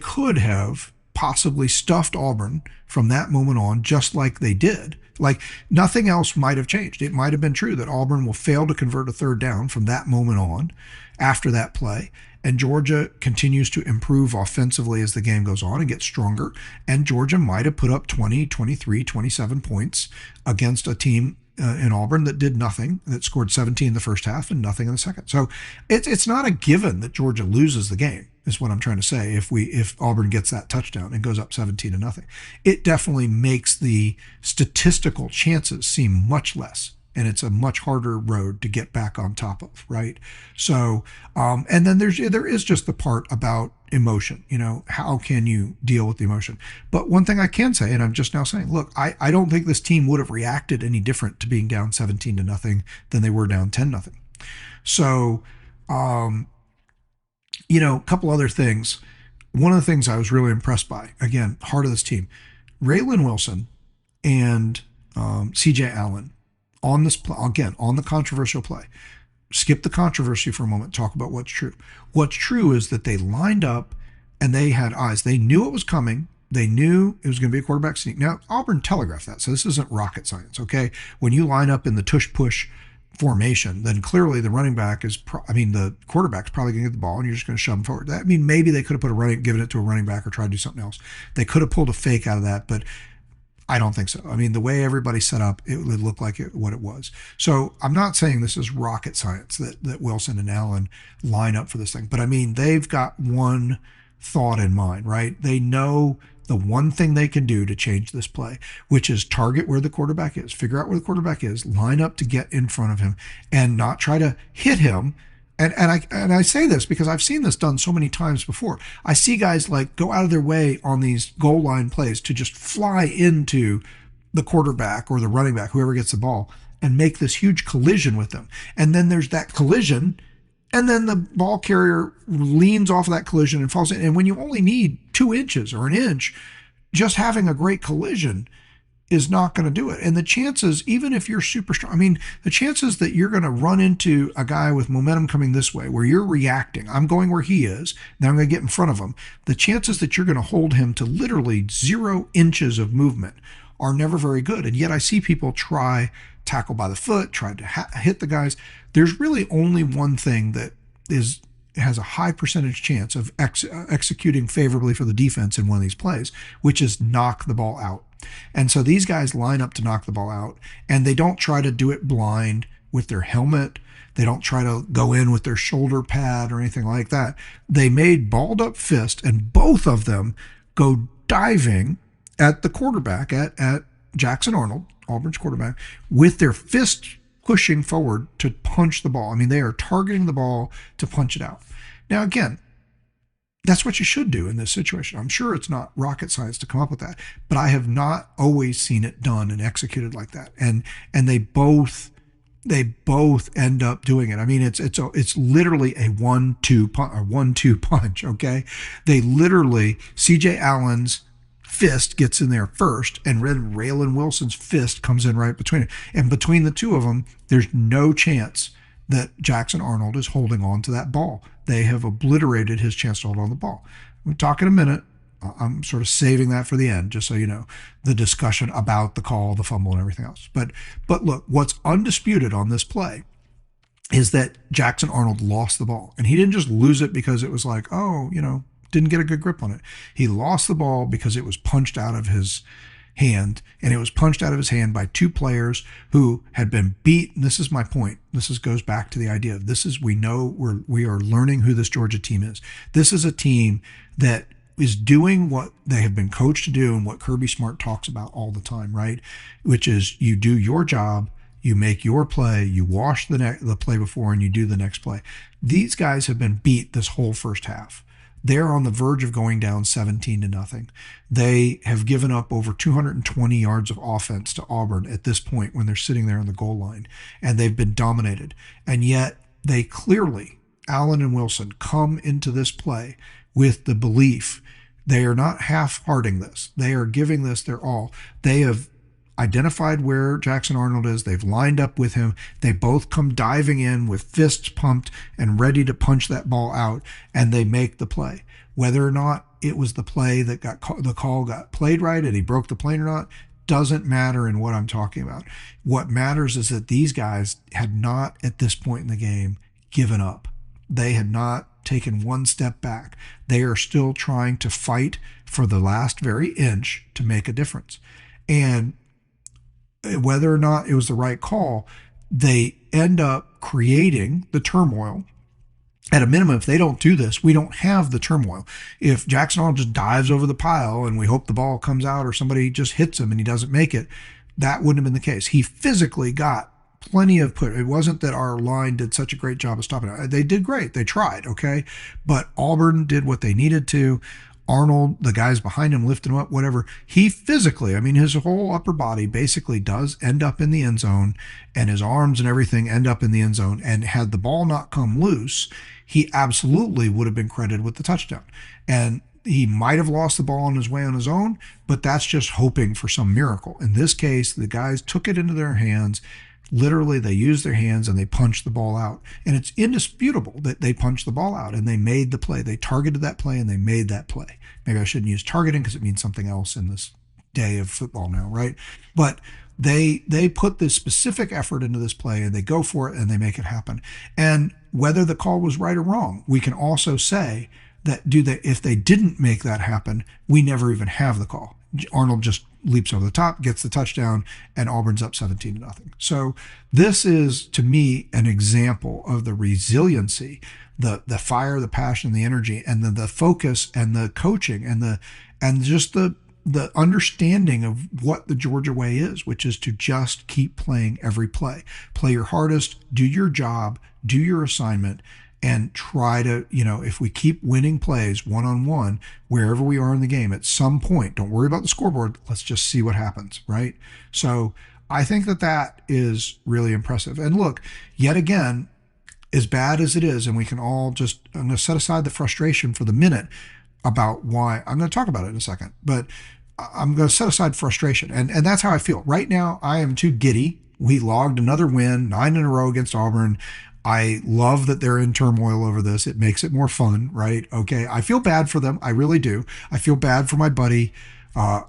[SPEAKER 1] could have possibly stuffed Auburn from that moment on, just like they did. Like nothing else might have changed. It might have been true that Auburn will fail to convert a third down from that moment on after that play. And Georgia continues to improve offensively as the game goes on and gets stronger. And Georgia might have put up 20, 23, 27 points against a team in Auburn that did nothing, that scored 17 in the first half and nothing in the second. So it's not a given that Georgia loses the game, is what I'm trying to say. If Auburn gets that touchdown and goes up 17-0, it definitely makes the statistical chances seem much less. And it's a much harder road to get back on top of, right? So, and then there is just the part about emotion. How can you deal with the emotion? But one thing I can say, and I'm just now saying, look, I don't think this team would have reacted any different to being down 17-0 than they were down 10-0. So, a couple other things. One of the things I was really impressed by, again, heart of this team, Raylan Wilson and C.J. Allen on this play, again, on the controversial play. Skip the controversy for a moment, talk about what's true. What's true is that they lined up and they had eyes. They knew it was coming. They knew it was going to be a quarterback sneak. Now, Auburn telegraphed that, so this isn't rocket science, okay? When you line up in the tush-push formation, then clearly the running back the quarterback's probably going to get the ball and you're just going to shove him forward. Maybe they could have given it to a running back or tried to do something else. They could have pulled a fake out of that, but I don't think so. The way everybody set up, it would look like what it was. So I'm not saying this is rocket science that Wilson and Allen line up for this thing, but they've got one thought in mind, right? They know the one thing they can do to change this play, which is target where the quarterback is, figure out where the quarterback is, line up to get in front of him, and not try to hit him. And I say this because I've seen this done so many times before. I see guys go out of their way on these goal line plays to just fly into the quarterback or the running back, whoever gets the ball, and make this huge collision with them. And then there's that collision, and then the ball carrier leans off of that collision and falls in. And when you only need 2 inches or an inch, just having a great collision is not going to do it. And the chances, even if you're super strong, the chances that you're going to run into a guy with momentum coming this way, where you're reacting, I'm going where he is, now I'm going to get in front of him, the chances that you're going to hold him to literally 0 inches of movement are never very good. And yet I see people try tackle by the foot, try to hit the guys. There's really only one thing that has a high percentage chance of executing favorably for the defense in one of these plays, which is knock the ball out. And so these guys line up to knock the ball out, and they don't try to do it blind with their helmet. They don't try to go in with their shoulder pad or anything like that. They made balled up fist, and both of them go diving at the quarterback, at Jackson Arnold, Auburn's quarterback, with their fist pushing forward to punch the ball. They are targeting the ball to punch it out. Now, again, that's what you should do in this situation. I'm sure it's not rocket science to come up with that, but I have not always seen it done and executed like that. And they both end up doing it. It's literally a 1-2 punch. Okay, they literally, C.J. Allen's fist gets in there first, and Raylan Wilson's fist comes in right between it. And between the two of them, there's no chance that Jackson Arnold is holding on to that ball. They have obliterated his chance to hold on to the ball. We'll talk in a minute I'm sort of saving that for the end, just so you know, the discussion about the call, the fumble, and everything else. But look, what's undisputed on this play is that Jackson Arnold lost the ball. And he didn't just lose it because it was like, oh, didn't get a good grip on it. He lost the ball because it was punched out of his hand, and it was punched out of his hand by two players who had been beat. And this is my point. Goes back to the idea of we are learning who this Georgia team is. This is a team that is doing what they have been coached to do and what Kirby Smart talks about all the time, right? Which is you do your job, you make your play, you wash the play before, and you do the next play. These guys have been beat this whole first half. They're on the verge of going down 17-0. They have given up over 220 yards of offense to Auburn at this point when they're sitting there on the goal line, and they've been dominated. And yet they clearly, Allen and Wilson, come into this play with the belief they are not half-hearting this. They are giving this their all. They have identified where Jackson Arnold is. They've lined up with him. They both come diving in with fists pumped and ready to punch that ball out, and they make the play. Whether or not it was the play that the call got played right and he broke the plane or not doesn't matter in what I'm talking about. What matters is that these guys had not, at this point in the game, given up. They had not taken one step back. They are still trying to fight for the last very inch to make a difference. And whether or not it was the right call, they end up creating the turmoil. At a minimum, if they don't do this, we don't have the turmoil. If Jackson Arnold just dives over the pile and we hope the ball comes out or somebody just hits him and he doesn't make it, that wouldn't have been the case. He physically got plenty of put. It wasn't that our line did such a great job of stopping it. They did great. They tried, okay? But Auburn did what they needed to. Arnold, the guys behind him lifting him up, whatever, he physically, his whole upper body basically does end up in the end zone, and his arms and everything end up in the end zone. And had the ball not come loose, he absolutely would have been credited with the touchdown. And he might have lost the ball on his way on his own, but that's just hoping for some miracle. In this case, the guys took it into their hands. Literally, they used their hands and they punched the ball out. And it's indisputable that they punched the ball out and they made the play. They targeted that play and they made that play. Maybe I shouldn't use targeting because it means something else in this day of football now, right? But they put this specific effort into this play and they go for it and they make it happen. And whether the call was right or wrong, we can also say that if they didn't make that happen, we never even have the call. Arnold just leaps over the top, gets the touchdown, and Auburn's up 17-0. So this is, to me, an example of the resiliency, the fire, the passion, the energy, and the focus and the coaching and just the understanding of what the Georgia way is, which is to just keep playing every play. Play your hardest, do your job, do your assignment, and try to, if we keep winning plays one-on-one, wherever we are in the game, at some point, don't worry about the scoreboard, let's just see what happens, right? So I think that is really impressive. And look, yet again, as bad as it is, and we can all just, I'm going to set aside the frustration for the minute about why, I'm going to talk about it in a second, but I'm going to set aside frustration. And that's how I feel. Right now, I am too giddy. We logged another win, 9 in a row against Auburn. I love that they're in turmoil over this. It makes it more fun, right? Okay. I feel bad for them. I really do. I feel bad for my buddy.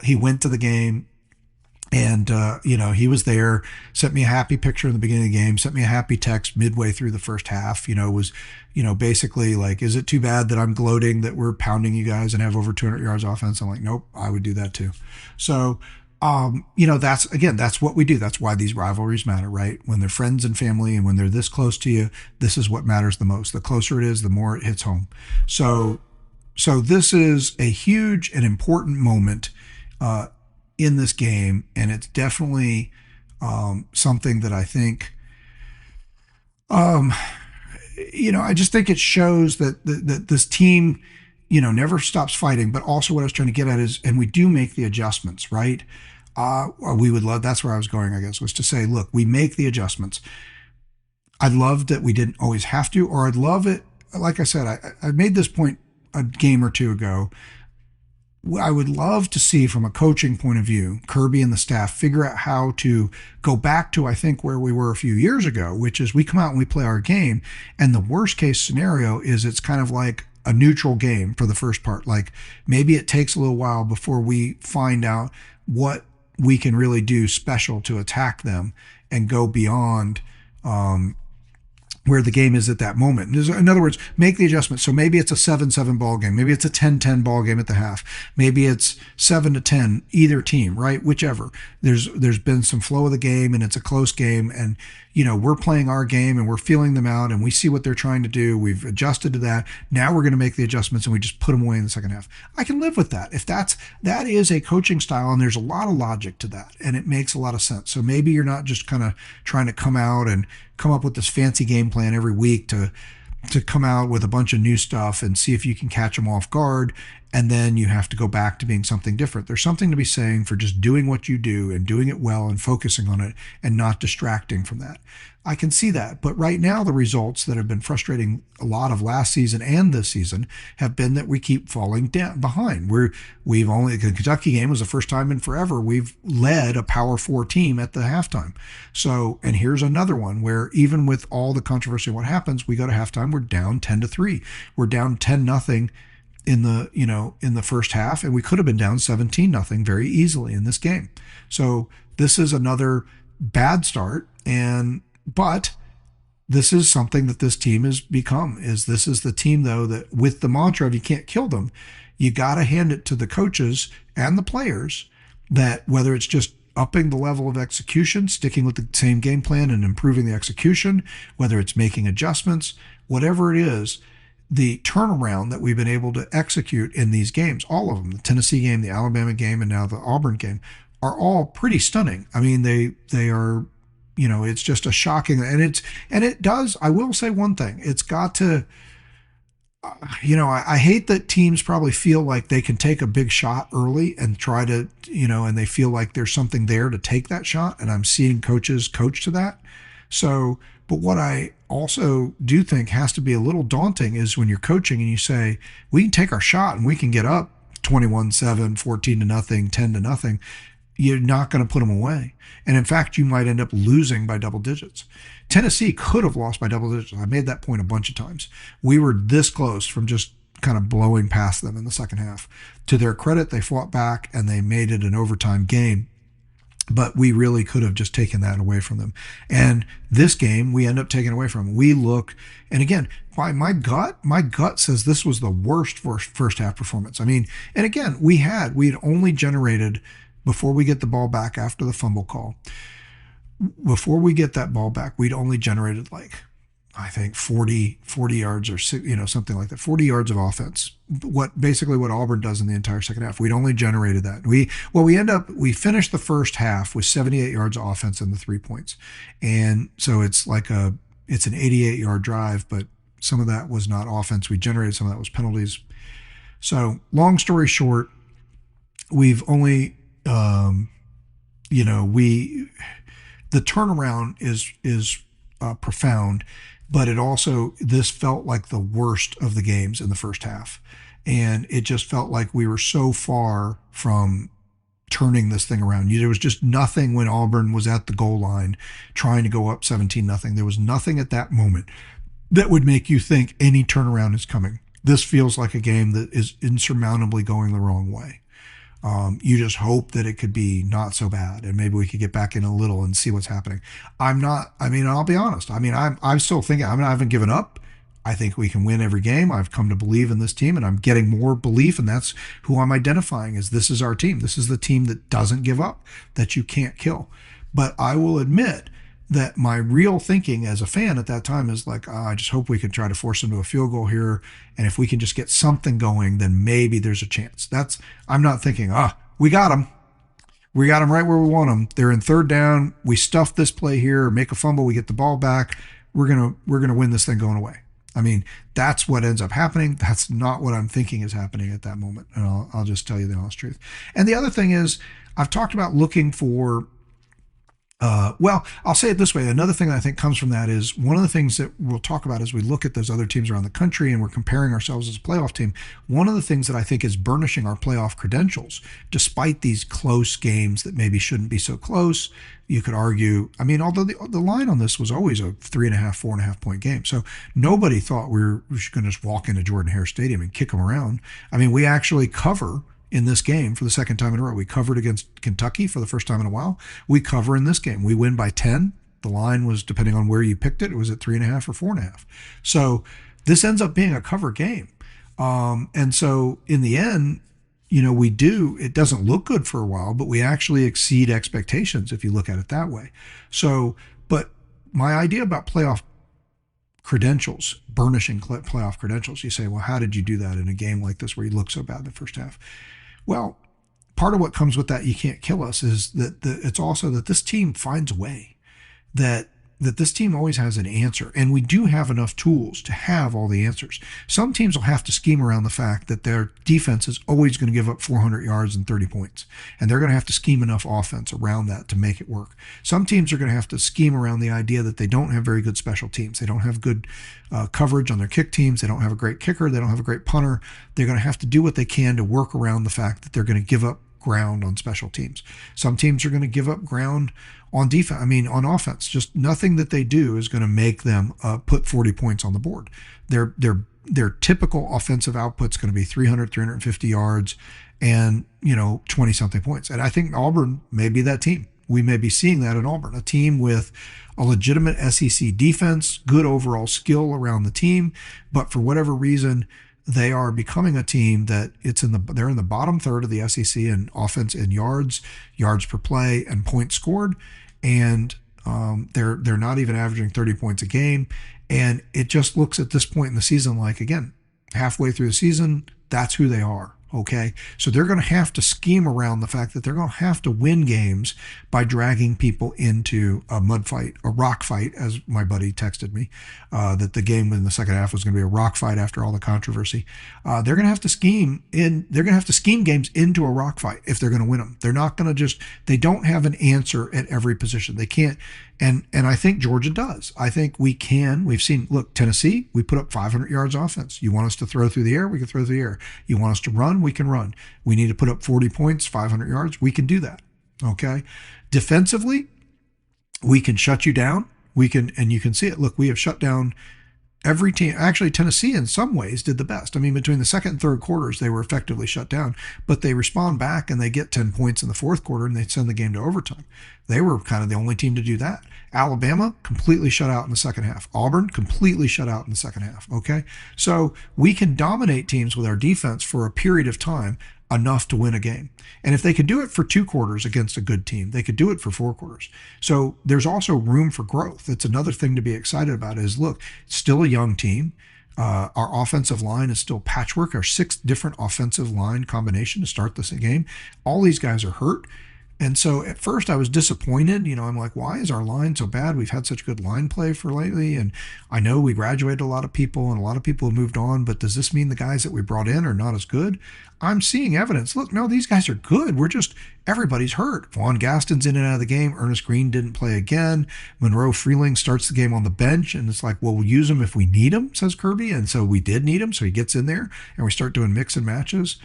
[SPEAKER 1] He went to the game and, he was there, sent me a happy picture in the beginning of the game, sent me a happy text midway through the first half, was, basically like, is it too bad that I'm gloating that we're pounding you guys and have over 200 yards offense? I'm like, nope, I would do that too. So, that's what we do. That's why these rivalries matter, right? When they're friends and family and when they're this close to you, this is what matters the most. The closer it is, the more it hits home. So this is a huge and important moment in this game. And it's definitely something that I think, I just think it shows that this team, never stops fighting. But also what I was trying to get at is, and we do make the adjustments, right? We would love, that's where I was going, I guess, was to say, look, we make the adjustments. I'd love that we didn't always have to, or I'd love it. Like I said, I made this point a game or two ago. I would love to see from a coaching point of view, Kirby and the staff figure out how to go back to, I think, where we were a few years ago, which is we come out and we play our game. And the worst case scenario is it's kind of like a neutral game for the first part. Like maybe it takes a little while before we find out what we can really do special to attack them and go beyond where the game is at that moment. In other words, make the adjustment. So maybe it's a 7-7 ball game. Maybe it's a 10-10 ball game at the half. Maybe it's 7-10, either team, right? Whichever. There's been some flow of the game and it's a close game, and we're playing our game and we're feeling them out and we see what they're trying to do. We've adjusted to that. Now we're going to make the adjustments and we just put them away in the second half. I can live with that. If that is a coaching style, and there's a lot of logic to that and it makes a lot of sense. So maybe you're not just kind of trying to come out and come up with this fancy game plan every week to come out with a bunch of new stuff and see if you can catch them off guard, and then you have to go back to being something different. There's something to be saying for just doing what you do and doing it well and focusing on it and not distracting from that. I can see that. But right now, the results that have been frustrating a lot of last season and this season have been that we keep falling down behind. We've only, the Kentucky game was the first time in forever we've led a Power 4 team at the halftime. So, and here's another one where even with all the controversy of what happens, we go to halftime, we're down 10-3. We're down 10-0 in the first half, and we could have been down 17-0 very easily in this game. So this is another bad start, but this is something that this team has become. This is the team, though, that with the mantra of you can't kill them, you got to hand it to the coaches and the players that whether it's just upping the level of execution, sticking with the same game plan and improving the execution, whether it's making adjustments, whatever it is, the turnaround that we've been able to execute in these games, all of them, the Tennessee game, the Alabama game, and now the Auburn game, are all pretty stunning. I mean, they are, it's just a shocking, and it does, I will say one thing, it's got to, I hate that teams probably feel like they can take a big shot early and try to, and they feel like there's something there to take that shot, and I'm seeing coaches coach to that. So, but what I also do think has to be a little daunting is when you're coaching and you say, we can take our shot and we can get up 21-7, 14-0, 10-0. You're not going to put them away. And in fact, you might end up losing by double digits. Tennessee could have lost by double digits. I made that point a bunch of times. We were this close from just kind of blowing past them in the second half. To their credit, they fought back and they made it an overtime game. But we really could have just taken that away from them. And this game, we end up taking away from them. We look, and again, by my gut says this was the worst first half performance. I mean, and again, we had only generated, before we get the ball back after the fumble call, before we get that ball back, we'd only generated I think 40 yards or something like that, 40 yards of offense. Basically what Auburn does in the entire second half. We'd only generated that. We finished the first half with 78 yards of offense and the 3 points. And so it's an 88-yard drive, but some of that was not offense. We generated some of that was penalties. So long story short, we've only, the turnaround is profound. But this felt like the worst of the games in the first half. And it just felt like we were so far from turning this thing around. There was just nothing when Auburn was at the goal line trying to go up 17-0. There was nothing at that moment that would make you think any turnaround is coming. This feels like a game that is insurmountably going the wrong way. You just hope that it could be not so bad and maybe we could get back in a little and see what's happening. I'll be honest. I'm still thinking, I haven't given up. I think we can win every game. I've come to believe in this team and I'm getting more belief, and that's who I'm identifying as this is our team. This is the team that doesn't give up, that you can't kill. But I will admit that my real thinking as a fan at that time is like, I just hope we can try to force them to a field goal here. And if we can just get something going, then maybe there's a chance. I'm not thinking, we got them. We got them right where we want them. They're in third down. We stuff this play here, make a fumble, we get the ball back. We're going to win this thing going away. I mean, that's what ends up happening. That's not what I'm thinking is happening at that moment. And I'll just tell you the honest truth. And the other thing is, I've talked about looking for Well, I'll say it this way. Another thing that I think comes from that is one of the things that we'll talk about as we look at those other teams around the country and we're comparing ourselves as a playoff team. One of the things that I think is burnishing our playoff credentials, despite these close games that maybe shouldn't be so close, you could argue. I mean, although the line on this was always a 3.5, 4.5 point game, so nobody thought we were going to just walk into Jordan Hare Stadium and kick them around. I mean, we actually cover in this game for the second time in a row. We covered against Kentucky for the first time in a while. We cover in this game. We win by 10. The line was, depending on where you picked it, it was at 3.5 or 4.5. So this ends up being a cover game. And so in the end, it doesn't look good for a while, but we actually exceed expectations if you look at it that way. So, but my idea about playoff credentials, burnishing playoff credentials, you say, well, how did you do that in a game like this where you look so bad in the first half? Well, part of what comes with that, you can't kill us, is that it's also that this team finds a way, that this team always has an answer, and we do have enough tools to have all the answers. Some teams will have to scheme around the fact that their defense is always going to give up 400 yards and 30 points, and they're going to have to scheme enough offense around that to make it work. Some teams are going to have to scheme around the idea that they don't have very good special teams. They don't have good coverage on their kick teams. They don't have a great kicker. They don't have a great punter. They're going to have to do what they can to work around the fact that they're going to give up ground on special teams. Some teams are going to give up ground on defense. I mean, on offense. Just nothing that they do is going to make them put 40 points on the board. Their typical offensive output's going to be 300, 350 yards, and 20 something points. And I think Auburn may be that team. We may be seeing that in Auburn, a team with a legitimate SEC defense, good overall skill around the team, but for whatever reason, they are becoming a team that they're in the bottom third of the SEC in offense in yards per play, and points scored, and they're not even averaging 30 points a game. And it just looks at this point in the season like, again, halfway through the season, that's who they are. Okay, so they're going to have to scheme around the fact that they're going to have to win games by dragging people into a mud fight, a rock fight, as my buddy texted me, that the game in the second half was going to be a rock fight after all the controversy. They're going to have to scheme games into a rock fight if they're going to win them. They're not going to they don't have an answer at every position. They can't. And I think Georgia does. I think we can. We've seen, look, Tennessee, we put up 500 yards offense. You want us to throw through the air? We can throw through the air. You want us to run? We can run. We need to put up 40 points, 500 yards. We can do that. Okay. Defensively, we can shut you down. And you can see it. Look, we have shut down every team. Actually, Tennessee in some ways did the best. I mean, between the second and third quarters, they were effectively shut down, but they respond back and they get 10 points in the fourth quarter and they send the game to overtime. They were kind of the only team to do that. Alabama completely shut out in the second half. Auburn completely shut out in the second half. Okay. So we can dominate teams with our defense for a period of time, enough to win a game. And if they could do it for 2 quarters against a good team, they could do it for 4 quarters. So there's also room for growth. It's another thing to be excited about is, look, it's still a young team. Our offensive line is still patchwork. Our 6 different offensive line combination to start this game. All these guys are hurt. And so at first I was disappointed. I'm like, why is our line so bad? We've had such good line play for lately. And I know we graduated a lot of people and a lot of people have moved on, but does this mean the guys that we brought in are not as good? I'm seeing evidence. Look, no, these guys are good. Everybody's hurt. Vaughn Gaston's in and out of the game. Ernest Green didn't play again. Monroe Freeling starts the game on the bench. And it's like, well, we'll use him if we need him, says Kirby. And so we did need him. So he gets in there and we start doing mix and matches.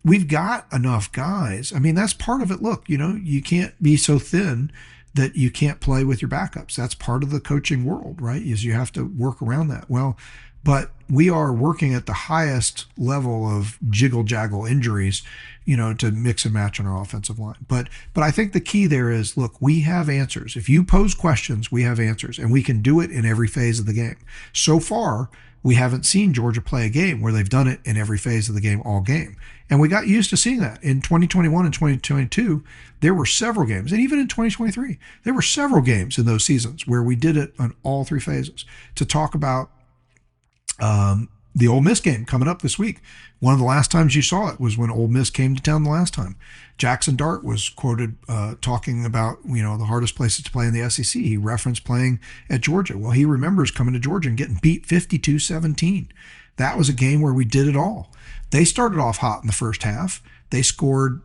[SPEAKER 1] We've got enough guys. I mean, that's part of it. Look, you can't be so thin that you can't play with your backups. That's part of the coaching world, right? Is you have to work around that. Well, but we are working at the highest level of jiggle-jaggle injuries, to mix and match on our offensive line. But I think the key there is, look, we have answers. If you pose questions, we have answers, and we can do it in every phase of the game. So far, we haven't seen Georgia play a game where they've done it in every phase of the game all game. And we got used to seeing that. In 2021 and 2022, there were several games, and even in 2023, there were several games in those seasons where we did it on all 3 phases. To talk about the Ole Miss game coming up this week, one of the last times you saw it was when Ole Miss came to town the last time. Jackson Dart was quoted talking about, the hardest places to play in the SEC. He referenced playing at Georgia. Well, he remembers coming to Georgia and getting beat 52-17. That was a game where we did it all. They started off hot in the first half. They scored,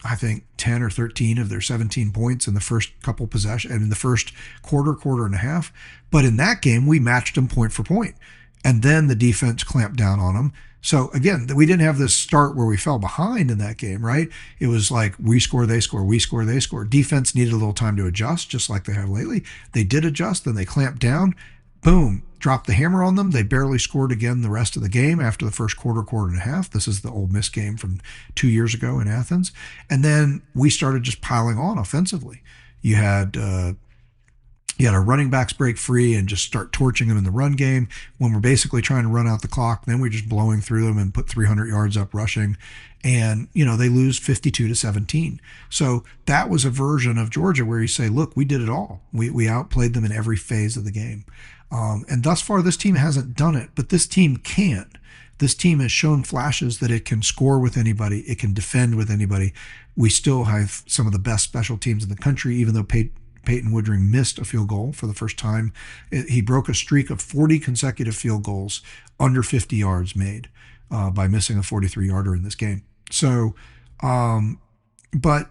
[SPEAKER 1] I think 10 or 13 of their 17 points in the first couple possession and in the first quarter and a half. But in that game, we matched them point for point. And then the defense clamped down on them. So again, we didn't have this start where we fell behind in that game, right? It was like we score, they score, we score, they score. Defense needed a little time to adjust, just like they have lately. They did adjust, then they clamped down. Boom, dropped the hammer on them. They barely scored again the rest of the game after the first quarter and a half. This is the Ole Miss game from 2 years ago in Athens. And then we started just piling on offensively. You had our running backs break free and just start torching them in the run game when we're basically trying to run out the clock. Then we're just blowing through them and put 300 yards up rushing. And, they lose 52-17. So that was a version of Georgia where you say, look, we did it all. We outplayed them in every phase of the game. And thus far, this team hasn't done it, but this team can't. This team has shown flashes that it can score with anybody. It can defend with anybody. We still have some of the best special teams in the country, even though Peyton Woodring missed a field goal for the first time. He broke a streak of 40 consecutive field goals under 50 yards made by missing a 43-yarder in this game. So, but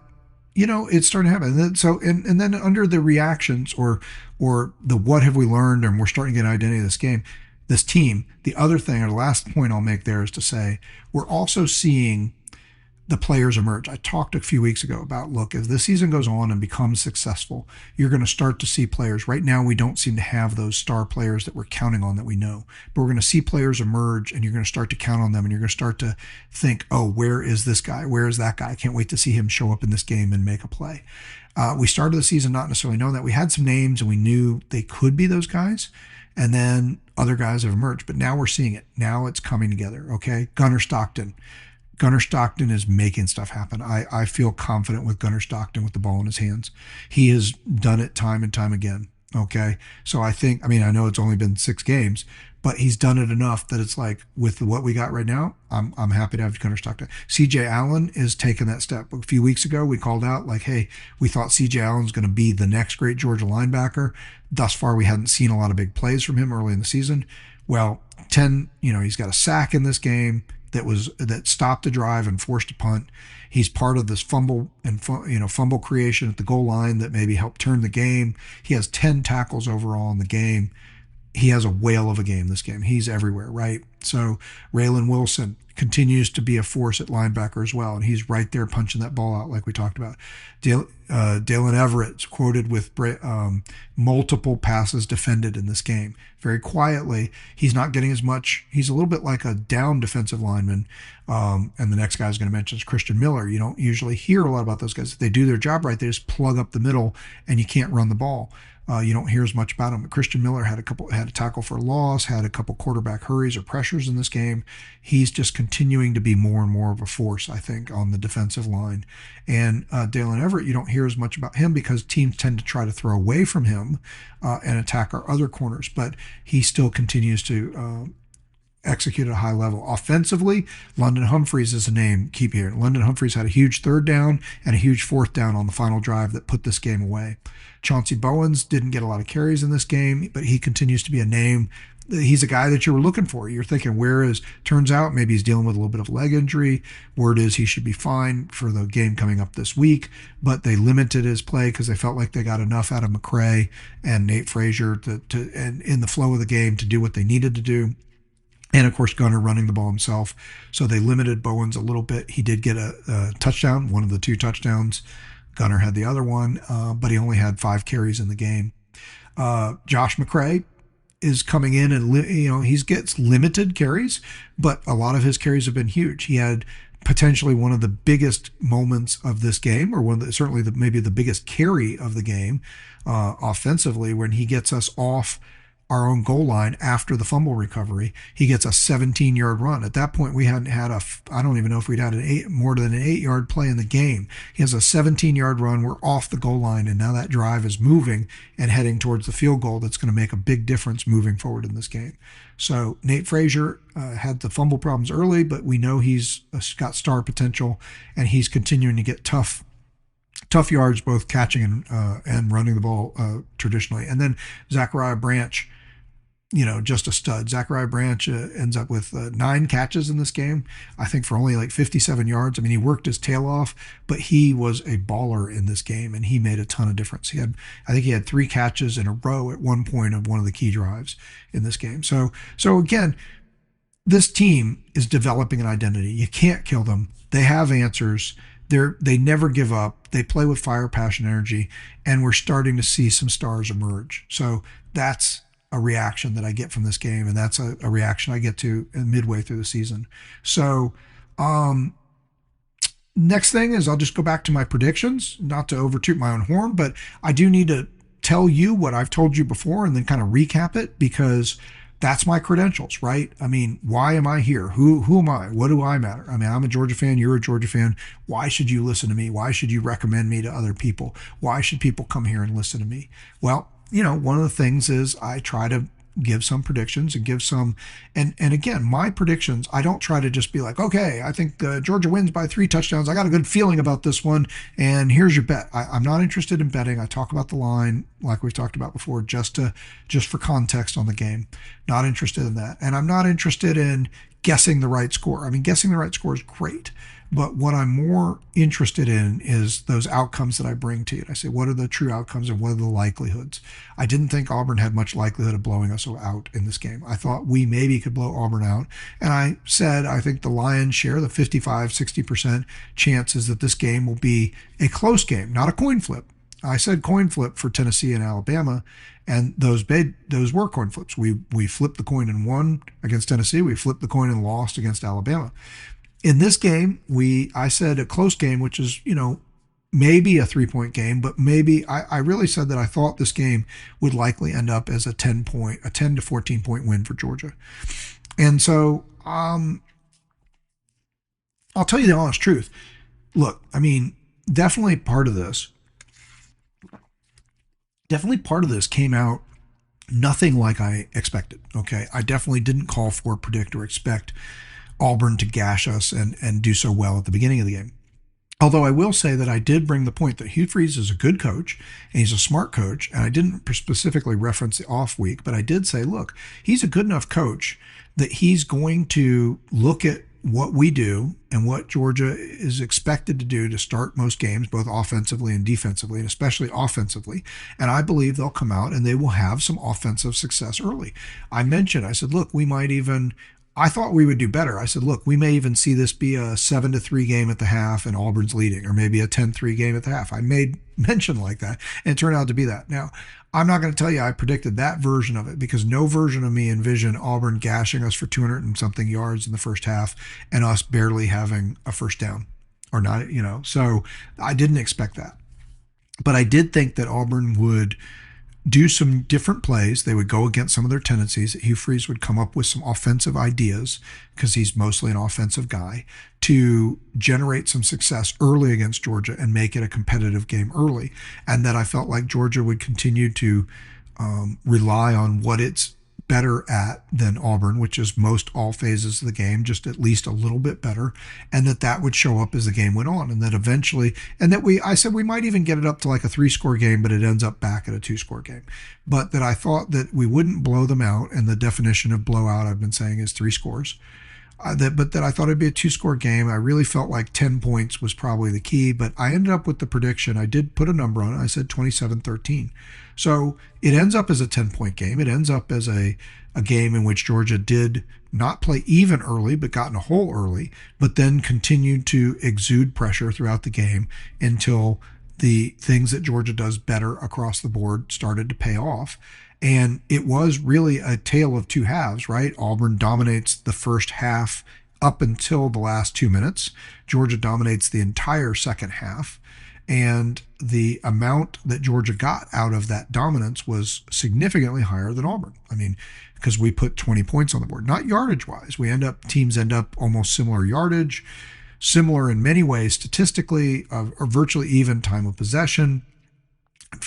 [SPEAKER 1] it's starting to happen. So, and then under the reactions or the what have we learned, and we're starting to get an identity of this game, this team. The other thing, or the last point I'll make there is to say we're also seeing the players emerge. I talked a few weeks ago about, look, if this season goes on and becomes successful, you're going to start to see players. Right now, we don't seem to have those star players that we're counting on that we know. But we're going to see players emerge, and you're going to start to count on them, and you're going to start to think, oh, where is this guy? Where is that guy? I can't wait to see him show up in this game and make a play. We started the season not necessarily knowing that. We had some names, and we knew they could be those guys. And then other guys have emerged. But now we're seeing it. Now it's coming together, okay? Gunnar Stockton is making stuff happen. I feel confident with Gunnar Stockton with the ball in his hands. He has done it time and time again. Okay. So I know it's only been 6 games, but he's done it enough that it's like, with what we got right now, I'm happy to have Gunnar Stockton. CJ Allen is taking that step. A few weeks ago, we called out like, hey, we thought CJ Allen's going to be the next great Georgia linebacker. Thus far, we hadn't seen a lot of big plays from him early in the season. Well, he's got a sack in this game that stopped the drive and forced a punt. He's part of this fumble creation at the goal line that maybe helped turn the game. He has 10 tackles overall in the game. He has a whale of a game this game. He's everywhere, right? So Raylan Wilson continues to be a force at linebacker as well, and he's right there punching that ball out like we talked about. Dalen Everett's quoted with multiple passes defended in this game. Very quietly, he's not getting as much. He's a little bit like a down defensive lineman. And the next guy I was going to mention is Christian Miller. You don't usually hear a lot about those guys. If they do their job right, they just plug up the middle, and you can't run the ball. You don't hear as much about him. But Christian Miller had a tackle for a loss, had a couple quarterback hurries or pressures in this game. He's just continuing to be more and more of a force, I think, on the defensive line. And Dalen Everett, you don't hear as much about him because teams tend to try to throw away from him and attack our other corners. But he still continues to execute at a high level. Offensively, London Humphreys is a name. Keep hearing. London Humphreys had a huge 3rd down and a huge 4th down on the final drive that put this game away. Chauncey Bowens didn't get a lot of carries in this game, but he continues to be a name. He's a guy that you were looking for. You're thinking, turns out maybe he's dealing with a little bit of leg injury. Word is he should be fine for the game coming up this week, but they limited his play because they felt like they got enough out of McCray and Nate Frazier and in the flow of the game to do what they needed to do. And, of course, Gunnar running the ball himself. So they limited Bowens a little bit. He did get a touchdown, one of the 2 touchdowns. Gunnar had the other one, but he only had 5 carries in the game. Josh McCray is coming in and, he gets limited carries, but a lot of his carries have been huge. He had potentially one of the biggest moments of this game, or maybe the biggest carry of the game offensively, when he gets us off our own goal line after the fumble recovery. He gets a 17-yard run. At that point, we hadn't had I don't even know if we'd had more than an 8-yard play in the game. He has a 17-yard run. We're off the goal line, and now that drive is moving and heading towards the field goal that's going to make a big difference moving forward in this game. So Nate Frazier had the fumble problems early, but we know he's got star potential, and he's continuing to get tough yards, both catching and running the ball traditionally. And then Zachariah Branch, just a stud. Zachariah Branch ends up with 9 catches in this game, I think for only like 57 yards. I mean, he worked his tail off, but he was a baller in this game, and he made a ton of difference. I think he had 3 catches in a row at one point of one of the key drives in this game. So again, this team is developing an identity. You can't kill them. They have answers. They never give up. They play with fire, passion, energy, and we're starting to see some stars emerge. So that's a reaction that I get from this game, and that's a reaction I get to midway through the season. So next thing is I'll just go back to my predictions, not to overtoot my own horn, but I do need to tell you what I've told you before and then kind of recap it, because that's my credentials, right? I mean, why am I here? Who am I? What do I matter? I mean, I'm a Georgia fan. You're a Georgia fan. Why should you listen to me? Why should you recommend me to other people? Why should people come here and listen to me? Well, one of the things is I try to give some predictions and give some, and again, my predictions, I don't try to just be like, okay, I think Georgia wins by 3 touchdowns. I got a good feeling about this one, and here's your bet. I'm not interested in betting. I talk about the line like we've talked about before, just for context on the game. Not interested in that, and I'm not interested in guessing the right score. I mean, guessing the right score is great, but what I'm more interested in is those outcomes that I bring to you. I say, what are the true outcomes and what are the likelihoods? I didn't think Auburn had much likelihood of blowing us out in this game. I thought we maybe could blow Auburn out. And I said, I think the lion's share, the 55-60% chances that this game will be a close game, not a coin flip. I said coin flip for Tennessee and Alabama, and those were coin flips. We flipped the coin and won against Tennessee. We flipped the coin and lost against Alabama. In this game, I said a close game, which is, maybe a 3-point game, but maybe I really said that I thought this game would likely end up as a 10 to 14-point win for Georgia. And so I'll tell you the honest truth. Look, I mean, definitely part of this came out nothing like I expected. Okay. I definitely didn't call for, predict, or expect Auburn to gash us and do so well at the beginning of the game. Although I will say that I did bring the point that Hugh Freeze is a good coach and he's a smart coach, and I didn't specifically reference the off week, but I did say, look, he's a good enough coach that he's going to look at what we do and what Georgia is expected to do to start most games, both offensively and defensively, and especially offensively. And I believe they'll come out and they will have some offensive success early. I said, look, I thought we would do better. I said, look, we may even see this be a 7-3 game at the half and Auburn's leading, or maybe a 10-3 game at the half. I made mention like that, and it turned out to be that. Now, I'm not going to tell you I predicted that version of it, because no version of me envisioned Auburn gashing us for 200 and something yards in the first half and us barely having a first down or not, so I didn't expect that. But I did think that Auburn would do some different plays. They would go against some of their tendencies. Hugh Freeze would come up with some offensive ideas, because he's mostly an offensive guy, to generate some success early against Georgia and make it a competitive game early. And that I felt like Georgia would continue to rely on what it's better at than Auburn, which is most all phases of the game, just at least a little bit better, and that would show up as the game went on, and that eventually, I said we might even get it up to like a 3-score game, but it ends up back at a 2-score game. But that I thought that we wouldn't blow them out, and the definition of blowout I've been saying is 3 scores. But that I thought it'd be a 2-score game. I really felt like 10 points was probably the key, but I ended up with the prediction. I did put a number on it. I said 27-13. So it ends up as a 10-point game. It ends up as a game in which Georgia did not play even early, but got in a hole early, but then continued to exude pressure throughout the game until the things that Georgia does better across the board started to pay off. And it was really a tale of two halves, right? Auburn dominates the first half up until the last 2 minutes. Georgia dominates the entire second half. And the amount that Georgia got out of that dominance was significantly higher than Auburn. I mean, because we put 20 points on the board, not yardage wise. Teams end up almost similar yardage, similar in many ways statistically, or virtually even time of possession.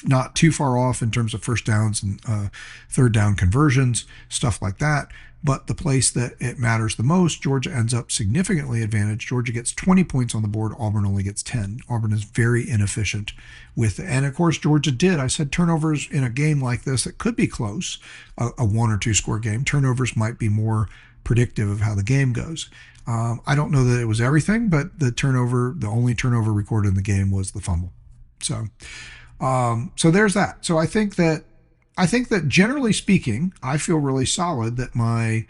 [SPEAKER 1] not too far off in terms of first downs and third down conversions, stuff like that. But the place that it matters the most, Georgia ends up significantly advantaged. Georgia gets 20 points on the board. Auburn only gets 10. Auburn is very inefficient with it. And of course, Georgia did. I said turnovers in a game like this, it could be close, a one or two score game. Turnovers might be more predictive of how the game goes. I don't know that it was everything, but the only turnover recorded in the game was the fumble. So there's that. So I think that generally speaking, I feel really solid that my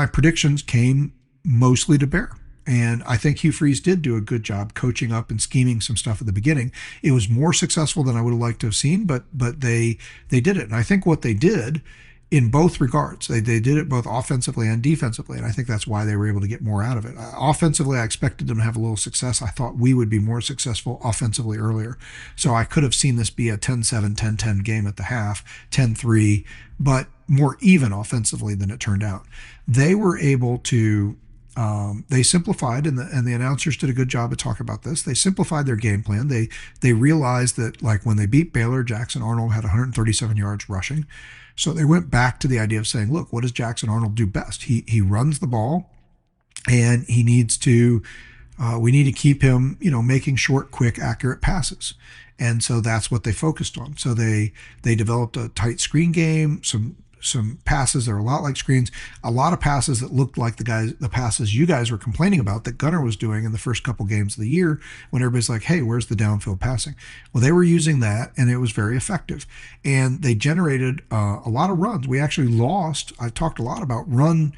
[SPEAKER 1] predictions came mostly to bear. And I think Hugh Freeze did do a good job coaching up and scheming some stuff at the beginning. It was more successful than I would have liked to have seen, but they did it. And I think what they did in both regards, they did it both offensively and defensively, and I think that's why they were able to get more out of it. Offensively, I expected them to have a little success. I thought we would be more successful offensively earlier. So I could have seen this be a 10-7, 10-10 game at the half, 10-3, but more even offensively than it turned out. They were able to they simplified, and the announcers did a good job of talking about this. They simplified their game plan. They realized that, like, when they beat Baylor, Jackson Arnold had 137 yards rushing. So they went back to the idea of saying, look, what does Jackson Arnold do best? He runs the ball, and we need to keep him, making short, quick, accurate passes. And so that's what they focused on. So they developed a tight screen game, some passes that are a lot like screens, a lot of passes that looked like the passes you guys were complaining about that Gunner was doing in the first couple games of the year when everybody's like, hey, where's the downfield passing? Well, they were using that, and it was very effective. And they generated a lot of runs. We actually lost. I talked a lot about run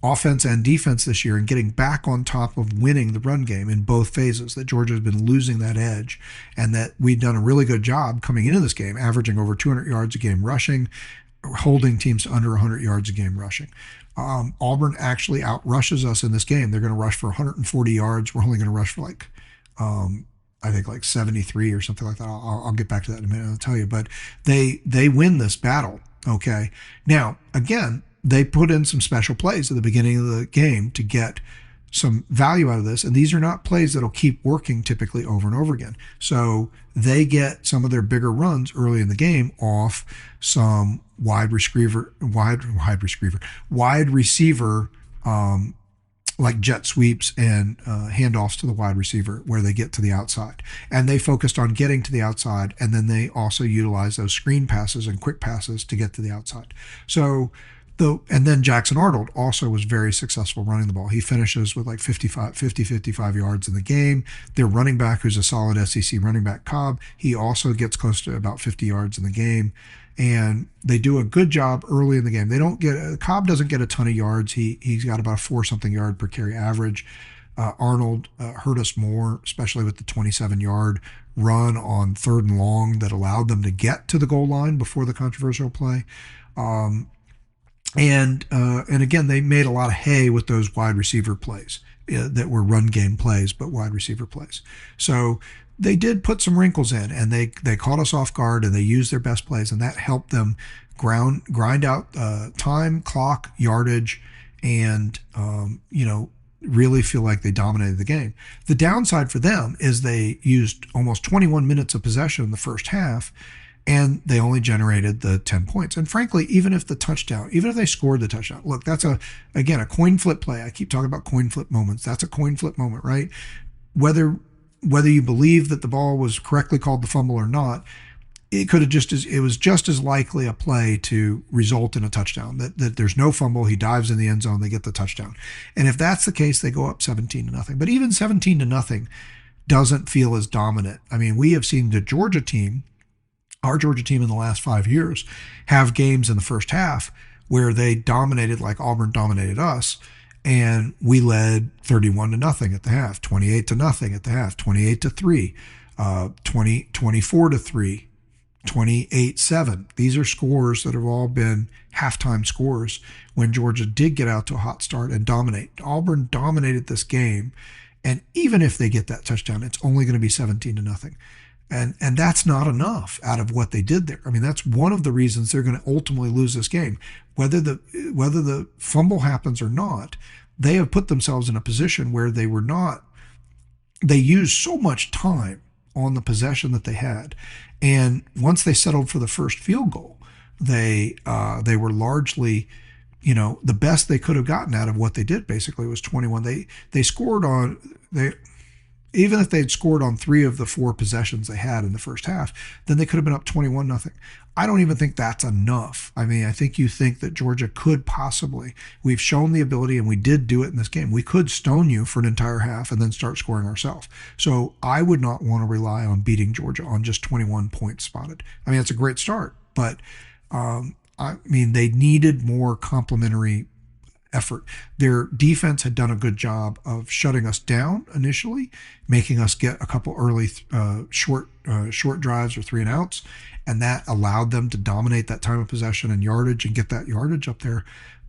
[SPEAKER 1] offense and defense this year and getting back on top of winning the run game in both phases, that Georgia has been losing that edge, and that we've done a really good job coming into this game, averaging over 200 yards a game rushing, holding teams to under 100 yards a game rushing. Auburn actually outrushes us in this game. They're going to rush for 140 yards. We're only going to rush for I think like 73 or something like that. I'll get back to that in a minute. I'll tell you. But they win this battle. Okay. Now, again, they put in some special plays at the beginning of the game to get some value out of this, and these are not plays that'll keep working typically over and over again. So they get some of their bigger runs early in the game off some wide receiver, like jet sweeps and handoffs to the wide receiver where they get to the outside. And they focused on getting to the outside, and then they also utilize those screen passes and quick passes to get to the outside. And then Jackson Arnold also was very successful running the ball. He finishes with like 55 yards in the game. Their running back, who's a solid SEC running back, Cobb, he also gets close to about 50 yards in the game. And they do a good job early in the game. Cobb doesn't get a ton of yards. He's got about a 4-something yard per carry average. Arnold hurt us more, especially with the 27-yard run on 3rd and long that allowed them to get to the goal line before the controversial play. And again, they made a lot of hay with those wide receiver plays that were run game plays, but wide receiver plays. So they did put some wrinkles in, and they caught us off guard, and they used their best plays, and that helped them grind out time, clock, yardage, and really feel like they dominated the game. The downside for them is they used almost 21 minutes of possession in the first half, and they only generated the 10 points. And frankly, even if they scored the touchdown, look, that's a coin flip play. I keep talking about coin flip moments. That's a coin flip moment, right? Whether you believe that the ball was correctly called the fumble or not, it was just as likely a play to result in a touchdown. That there's no fumble, he dives in the end zone, they get the touchdown. And if that's the case, they go up 17-0. But even 17-0 doesn't feel as dominant. I mean, we have seen our Georgia team in the last 5 years have games in the first half where they dominated like Auburn dominated us, and we led 31-0 at the half, 28-0 at the half, 28-3, 24-3, 28-7. These are scores that have all been halftime scores when Georgia did get out to a hot start and dominate. Auburn dominated this game, and even if they get that touchdown, it's only going to be 17-0. And that's not enough out of what they did there. I mean, that's one of the reasons they're going to ultimately lose this game. Whether the fumble happens or not, they have put themselves in a position where they used so much time on the possession that they had. And once they settled for the first field goal, they were largely, the best they could have gotten out of what they did basically was 21. They scored on they even if they'd scored on 3 of the 4 possessions they had in the first half, then they could have been up 21-0. I don't even think that's enough. I mean, I think you think that Georgia could possibly, we've shown the ability, and we did do it in this game. We could stone you for an entire half and then start scoring ourselves. So I would not want to rely on beating Georgia on just 21 points spotted. I mean, it's a great start, but they needed more complementary effort. Their defense had done a good job of shutting us down initially, making us get a couple early short drives or 3 and outs, and that allowed them to dominate that time of possession and yardage and get that yardage up there.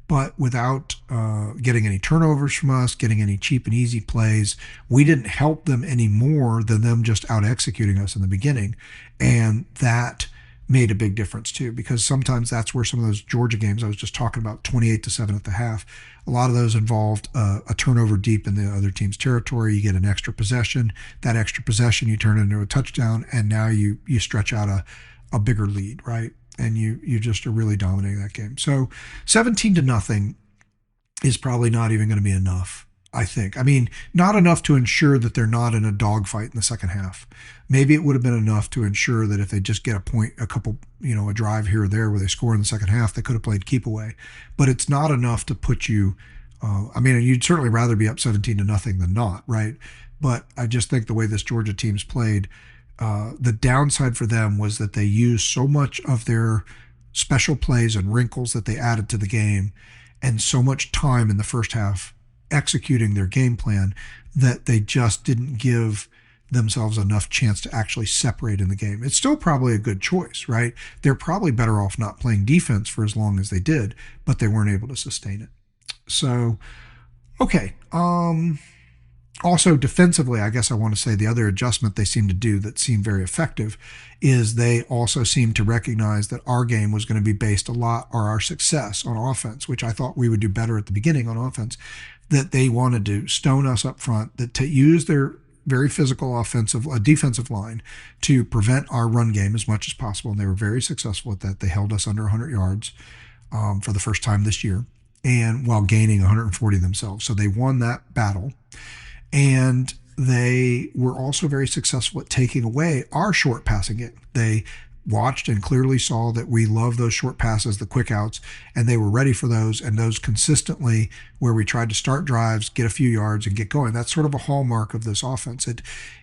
[SPEAKER 1] But without getting any turnovers from us, getting any cheap and easy plays, we didn't help them any more than them just out executing us in the beginning, and that made a big difference too, because sometimes that's where some of those Georgia games I was just talking about, 28-7 at the half, a lot of those involved a turnover deep in the other team's territory. You get an extra possession. That extra possession you turn into a touchdown, and now you stretch out a bigger lead, right? And you just are really dominating that game. So 17-0 is probably not even going to be enough, I think. I mean, not enough to ensure that they're not in a dogfight in the second half. Maybe it would have been enough to ensure that if they just get a drive here or there where they score in the second half, they could have played keep away. But it's not enough to put you, you'd certainly rather be up 17-0 than not, right? But I just think the way this Georgia team's played, the downside for them was that they used so much of their special plays and wrinkles that they added to the game and so much time in the first half executing their game plan that they just didn't give themselves enough chance to actually separate in the game. It's still probably a good choice, right? They're probably better off not playing defense for as long as they did, but they weren't able to sustain it. So, okay. Also defensively, I guess I want to say the other adjustment they seemed to do that seemed very effective is they also seemed to recognize that our game was going to be based a lot, or our success on offense, which I thought we would do better at the beginning on offense, that they wanted to stone us up front, that to use their very physical defensive line to prevent our run game as much as possible. And they were very successful at that. They held us under 100 yards for the first time this year, and while gaining 140 themselves. So they won that battle. And they were also very successful at taking away our short passing game. They watched and clearly saw that we love those short passes, the quick outs, and they were ready for those, and those consistently where we tried to start drives, get a few yards, and get going. That's sort of a hallmark of this offense.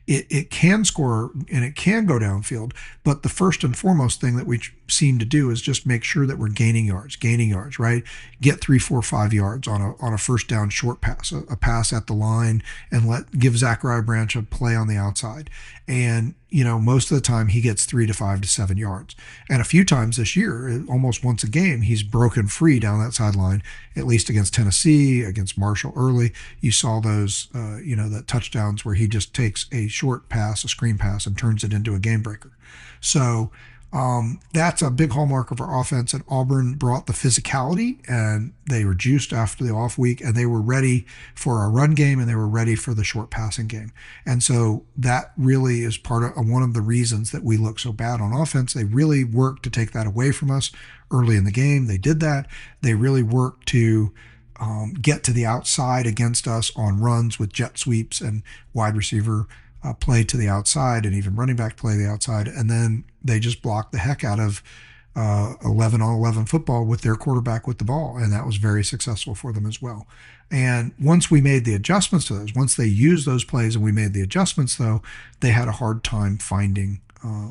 [SPEAKER 1] It can score and it can go downfield, but the first and foremost thing that we seem to do is just make sure that we're gaining yards, right? Get 3, 4, 5 yards on a first down short pass, a pass at the line, and give Zachariah Branch a play on the outside. And most of the time he gets 3 to 5 to 7 yards. And a few times this year, almost once a game, he's broken free down that sideline, at least against Tennessee, against Marshall early. You saw those, the touchdowns where he just takes a short pass, a screen pass, and turns it into a game breaker. So that's a big hallmark of our offense. And Auburn brought the physicality, and they were juiced after the off week, and they were ready for our run game, and they were ready for the short passing game. And so that really is part of one of the reasons that we look so bad on offense. They really worked to take that away from us early in the game. They did that. They really worked to get to the outside against us on runs with jet sweeps and wide receiver play to the outside, and even running back play to the outside. And then they just blocked the heck out of 11-on-11 football with their quarterback with the ball. And that was very successful for them as well. And once we made the adjustments to those, once they used those plays and we made the adjustments, though, they had a hard time finding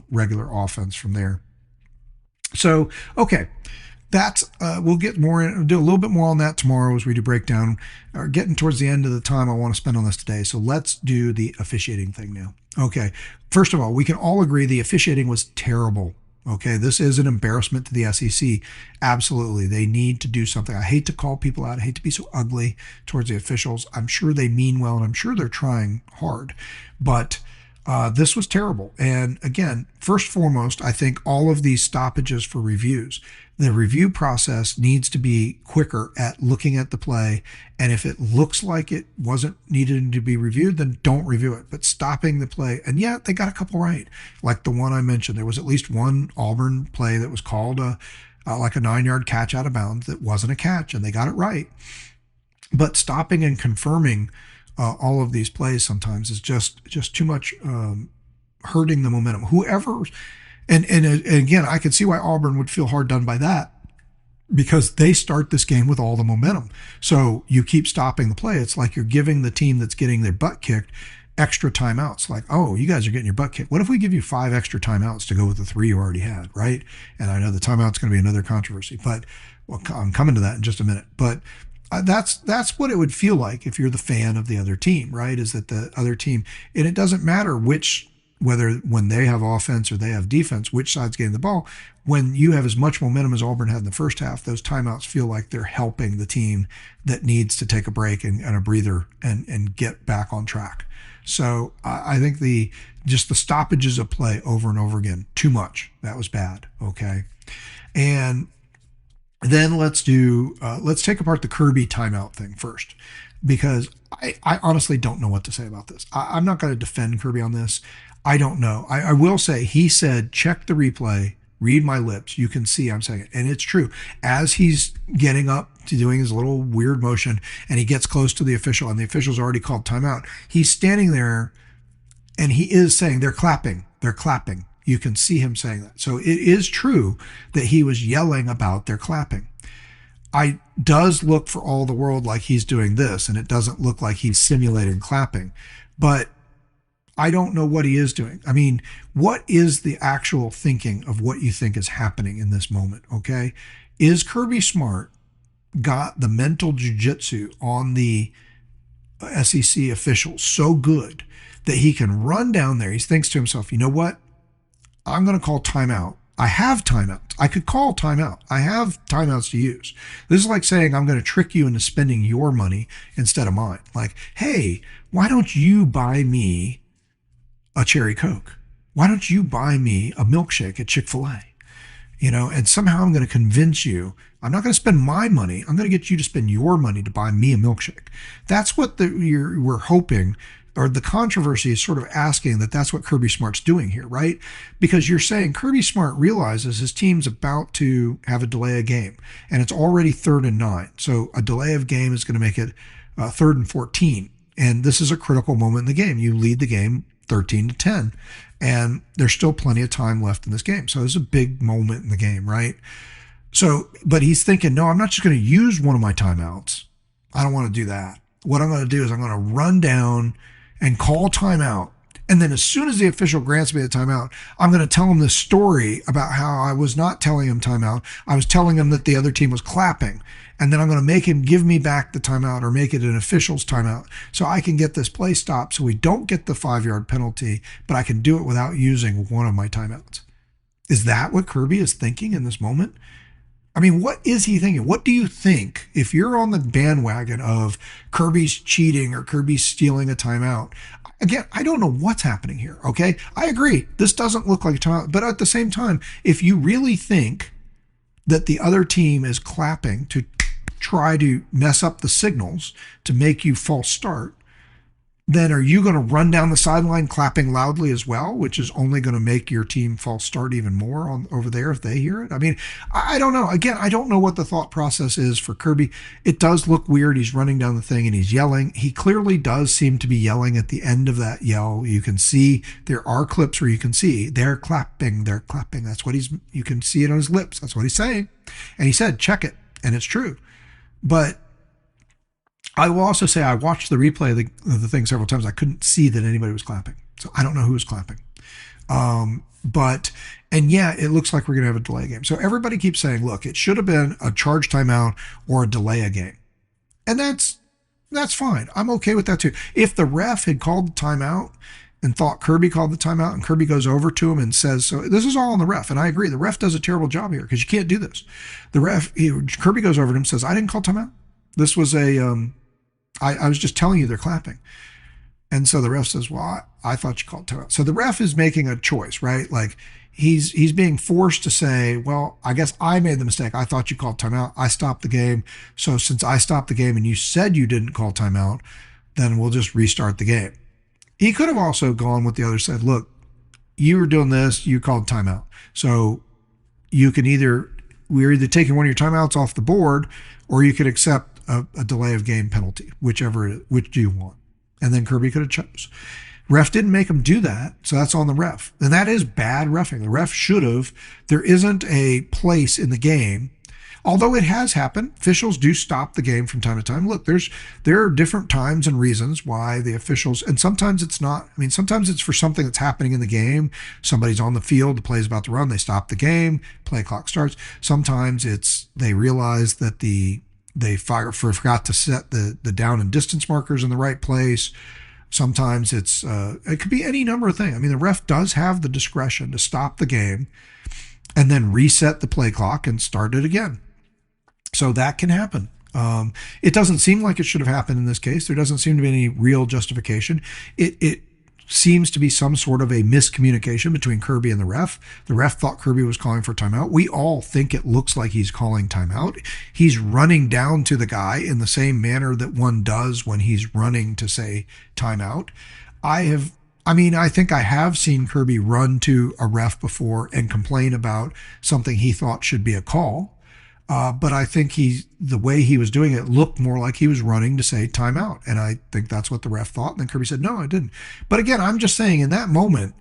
[SPEAKER 1] regular offense from there. So, okay. That's we'll get do a little bit more on that tomorrow as we do breakdown. Getting towards the end of the time I want to spend on this today. So let's do the officiating thing now. Okay. First of all, we can all agree the officiating was terrible. Okay. This is an embarrassment to the SEC. Absolutely. They need to do something. I hate to call people out. I hate to be so ugly towards the officials. I'm sure they mean well, and I'm sure they're trying hard, but This was terrible. And again, first foremost, I think all of these stoppages for reviews, the review process needs to be quicker at looking at the play. And if it looks like it wasn't needed to be reviewed, then don't review it. But stopping the play, and yeah, they got a couple right. Like the one I mentioned, there was at least one Auburn play that was called like a 9-yard catch out of bounds that wasn't a catch, and they got it right. But stopping and confirming all of these plays sometimes is just too much hurting the momentum. Whoever, and again, I can see why Auburn would feel hard done by that, because they start this game with all the momentum. So you keep stopping the play. It's like you're giving the team that's getting their butt kicked extra timeouts. Like, oh, you guys are getting your butt kicked. What if we give you 5 extra timeouts to go with the 3 you already had, right? And I know the timeout's going to be another controversy, but well, I'm coming to that in just a minute. But that's what it would feel like if you're the fan of the other team, right? Is that the other team, and it doesn't matter whether when they have offense or they have defense, which side's getting the ball. When you have as much momentum as Auburn had in the first half, those timeouts feel like they're helping the team that needs to take a break and a breather and get back on track. So I think the stoppages of play over and over again, too much. That was bad. Okay. And then let's take apart the Kirby timeout thing first, because I honestly don't know what to say about this. I'm not going to defend Kirby on this. I don't know. I will say he said, check the replay, read my lips. You can see I'm saying it. And it's true. As he's getting up to doing his little weird motion and he gets close to the official and the official's already called timeout, he's standing there and he is saying they're clapping. They're clapping. You can see him saying that. So it is true that he was yelling about their clapping. I does look for all the world like he's doing this, and it doesn't look like he's simulating clapping, but I don't know what he is doing. I mean, what is the actual thinking of what you think is happening in this moment? Okay. Is Kirby Smart got the mental jujitsu on the SEC officials so good that he can run down there? He thinks to himself, you know what? I'm going to call timeout. I have timeouts. I could call timeout. I have timeouts to use. This is like saying I'm going to trick you into spending your money instead of mine. Like, hey, why don't you buy me a cherry Coke? Why don't you buy me a milkshake at Chick-fil-A? And somehow I'm going to convince you I'm not going to spend my money. I'm going to get you to spend your money to buy me a milkshake. That's what we're hoping, or the controversy is sort of asking that's what Kirby Smart's doing here, right? Because you're saying Kirby Smart realizes his team's about to have a delay of game, and it's already 3rd and 9. So a delay of game is going to make it 3rd and 14. And this is a critical moment in the game. You lead the game 13-10, and there's still plenty of time left in this game. So it's a big moment in the game, right? So, but he's thinking, no, I'm not just going to use one of my timeouts. I don't want to do that. What I'm going to do is I'm going to run down and call timeout. And then as soon as the official grants me the timeout, I'm going to tell him this story about how I was not telling him timeout. I was telling him that the other team was clapping. And then I'm going to make him give me back the timeout, or make it an official's timeout, so I can get this play stopped so we don't get the 5-yard penalty, but I can do it without using one of my timeouts. Is that what Kirby is thinking in this moment? I mean, what is he thinking? What do you think if you're on the bandwagon of Kirby's cheating or Kirby's stealing a timeout? Again, I don't know what's happening here, okay? I agree. This doesn't look like a timeout. But at the same time, if you really think that the other team is clapping to try to mess up the signals to make you false start, then are you going to run down the sideline clapping loudly as well, which is only going to make your team false start even more over there if they hear it? I mean, I don't know. Again, I don't know what the thought process is for Kirby. It does look weird. He's running down the thing and he's yelling. He clearly does seem to be yelling at the end of that yell. You can see there are clips where you can see they're clapping. That's what you can see it on his lips. That's what he's saying. And he said, check it. And it's true. But I will also say I watched the replay of the thing several times. I couldn't see that anybody was clapping. So I don't know who was clapping. And yeah, it looks like we're going to have a delay game. So everybody keeps saying, look, it should have been a charge timeout or a delay a game. And that's fine. I'm okay with that too. If the ref had called the timeout and thought Kirby called the timeout, and Kirby goes over to him and says, so this is all on the ref. And I agree. The ref does a terrible job here because you can't do this. Kirby goes over to him and says, I didn't call timeout. This was I was just telling you they're clapping. And so the ref says, well, I thought you called timeout. So the ref is making a choice, right? Like he's being forced to say, well, I guess I made the mistake. I thought you called timeout. I stopped the game. So since I stopped the game and you said you didn't call timeout, then we'll just restart the game. He could have also gone with the other side. Look, you were doing this, you called timeout. So you can we're either taking one of your timeouts off the board, or you could accept a delay of game penalty, which do you want? And then Kirby could have chose. Ref didn't make him do that, so that's on the ref. And that is bad reffing. The ref should have. There isn't a place in the game, although it has happened. Officials do stop the game from time to time. Look, there are different times and reasons why the officials, and sometimes it's not. I mean, sometimes it's for something that's happening in the game. Somebody's on the field, the play's about to run, they stop the game, play clock starts. Sometimes it's they realize that they forgot to set the down and distance markers in the right place. Sometimes it could be any number of things. I mean, the ref does have the discretion to stop the game and then reset the play clock and start it again. So that can happen. It doesn't seem like it should have happened in this case. There doesn't seem to be any real justification. It seems to be some sort of a miscommunication between Kirby and the ref. The ref thought Kirby was calling for timeout. We all think it looks like he's calling timeout. He's running down to the guy in the same manner that one does when he's running to say timeout. I think I have seen Kirby run to a ref before and complain about something he thought should be a call. But I think the way he was doing it looked more like he was running to say timeout. And I think that's what the ref thought. And then Kirby said, no, I didn't. But again, I'm just saying in that moment,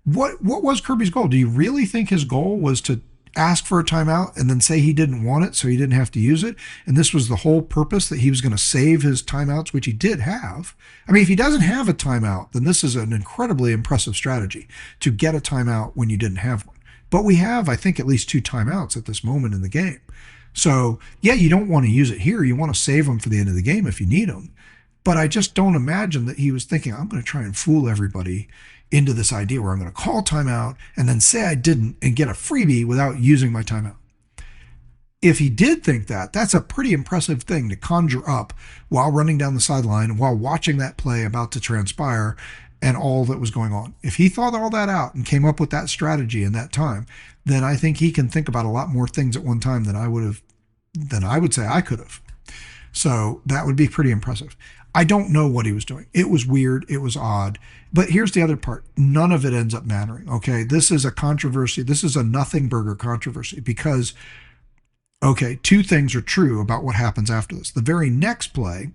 [SPEAKER 1] what was Kirby's goal? Do you really think his goal was to ask for a timeout and then say he didn't want it so he didn't have to use it? And this was the whole purpose, that he was going to save his timeouts, which he did have. I mean, if he doesn't have a timeout, then this is an incredibly impressive strategy to get a timeout when you didn't have one. But we have, I think, at least 2 timeouts at this moment in the game. So, yeah, you don't want to use it here. You want to save them for the end of the game if you need them. But I just don't imagine that he was thinking, I'm going to try and fool everybody into this idea where I'm going to call timeout and then say I didn't and get a freebie without using my timeout. If he did think that, that's a pretty impressive thing to conjure up while running down the sideline, while watching that play about to transpire and all that was going on. If he thought all that out and came up with that strategy in that time, then I think he can think about a lot more things at one time than I would say I could have. So that would be pretty impressive. I don't know what he was doing. It was weird. It was odd. But here's the other part. None of it ends up mattering. Okay. This is a controversy. This is a nothing burger controversy because, okay, 2 things are true about what happens after this. The very next play,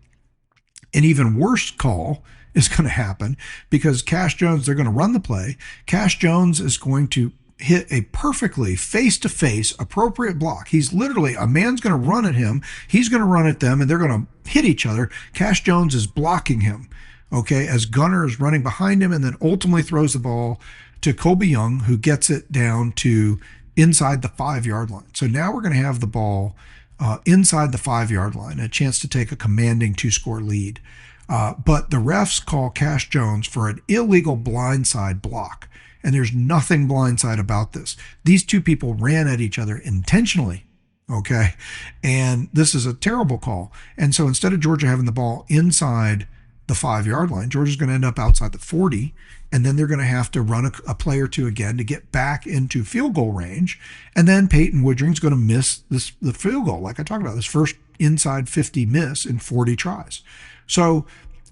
[SPEAKER 1] an even worse call is going to happen because Cash Jones, they're going to run the play. Cash Jones is going to hit a perfectly face-to-face appropriate block. He's literally, a man's going to run at him, he's going to run at them, and they're going to hit each other. Cash Jones is blocking him, okay, as Gunner is running behind him and then ultimately throws the ball to Colby Young, who gets it down to inside the 5-yard line. So now we're going to have the ball inside the 5-yard line, a chance to take a commanding 2-score lead. But the refs call Cash Jones for an illegal blindside block. And there's nothing blindside about this. These 2 people ran at each other intentionally, okay? And this is a terrible call. And so instead of Georgia having the ball inside the 5-yard line, Georgia's going to end up outside the 40, and then they're going to have to run a play or 2 again to get back into field goal range. And then Peyton Woodring's going to miss the field goal, like I talked about, this first inside 50 miss in 40 tries. So,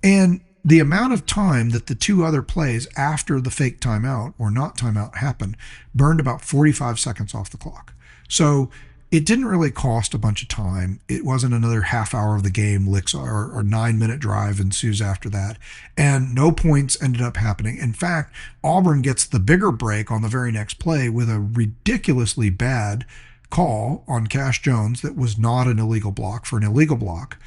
[SPEAKER 1] and the amount of time that the 2 other plays after the fake timeout or not timeout happened burned about 45 seconds off the clock. So it didn't really cost a bunch of time. It wasn't another half hour of the game licks or 9-minute drive ensues after that. And no points ended up happening. In fact, Auburn gets the bigger break on the very next play with a ridiculously bad call on Cash Jones that was not an illegal block for an illegal block.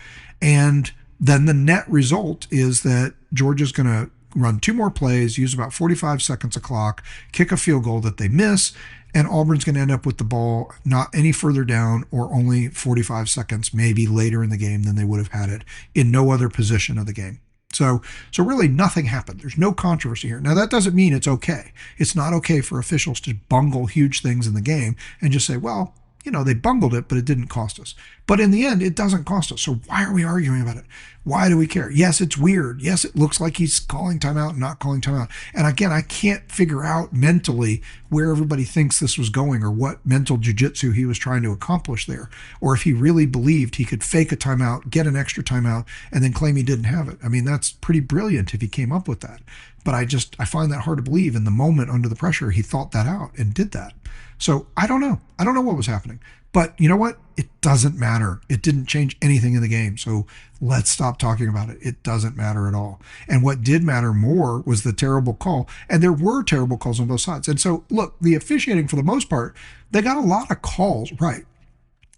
[SPEAKER 1] And then the net result is that Georgia's going to run 2 more plays, use about 45 seconds a clock, kick a field goal that they miss, and Auburn's going to end up with the ball not any further down or only 45 seconds maybe later in the game than they would have had it in no other position of the game. So really nothing happened. There's no controversy here. Now that doesn't mean it's okay. It's not okay for officials to bungle huge things in the game and just say, well, they bungled it, but it didn't cost us. But in the end, it doesn't cost us. So why are we arguing about it? Why do we care? Yes, it's weird. Yes, it looks like he's calling timeout and not calling timeout. And again, I can't figure out mentally where everybody thinks this was going or what mental jujitsu he was trying to accomplish there, or if he really believed he could fake a timeout, get an extra timeout, and then claim he didn't have it. I mean, that's pretty brilliant if he came up with that. But I find that hard to believe. In the moment under the pressure, he thought that out and did that. So I don't know. I don't know what was happening. But you know what? It doesn't matter. It didn't change anything in the game. So let's stop talking about it. It doesn't matter at all. And what did matter more was the terrible call. And there were terrible calls on both sides. And so, look, the officiating, for the most part, they got a lot of calls right.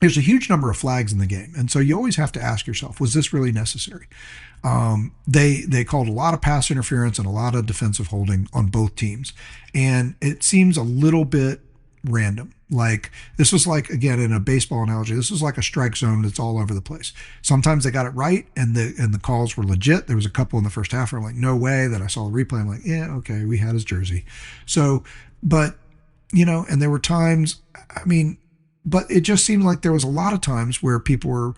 [SPEAKER 1] There's a huge number of flags in the game. And so you always have to ask yourself, was this really necessary? They called a lot of pass interference and a lot of defensive holding on both teams. And it seems a little bit random. Like, this was like, again, in a baseball analogy, this was like a strike zone that's all over the place. Sometimes they got it right and the calls were legit. There was a couple in the first half where I'm like, no way. That I saw the replay. I'm like, yeah, okay, we had his jersey. So, but, and there were times, but it just seemed like there was a lot of times where people were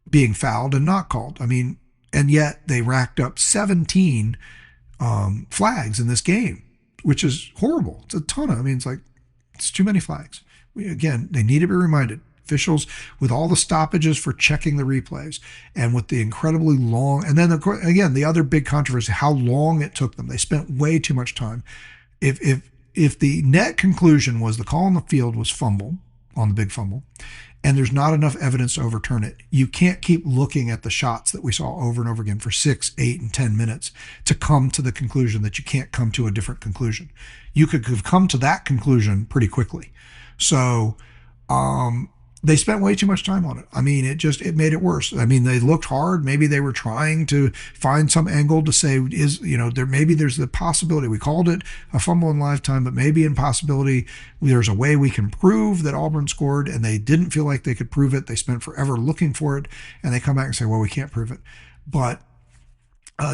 [SPEAKER 1] being fouled and not called. And yet they racked up 17 flags in this game, which is horrible. It's a ton of, it's too many flags. Again, they need to be reminded. Officials, with all the stoppages for checking the replays and with the incredibly long, and then again, the other big controversy, how long it took them. They spent way too much time. If the net conclusion was the call on the field was fumble, on the big fumble, and there's not enough evidence to overturn it, you can't keep looking at the shots that we saw over and over again for 6, 8, and 10 minutes to come to the conclusion that you can't come to a different conclusion. You could have come to that conclusion pretty quickly. So they spent way too much time on it. It made it worse. They looked hard. Maybe they were trying to find some angle to say, maybe there's the possibility. We called it a fumble in lifetime, but maybe in possibility there's a way we can prove that Auburn scored, and they didn't feel like they could prove it. They spent forever looking for it, and they come back and say, well, we can't prove it. But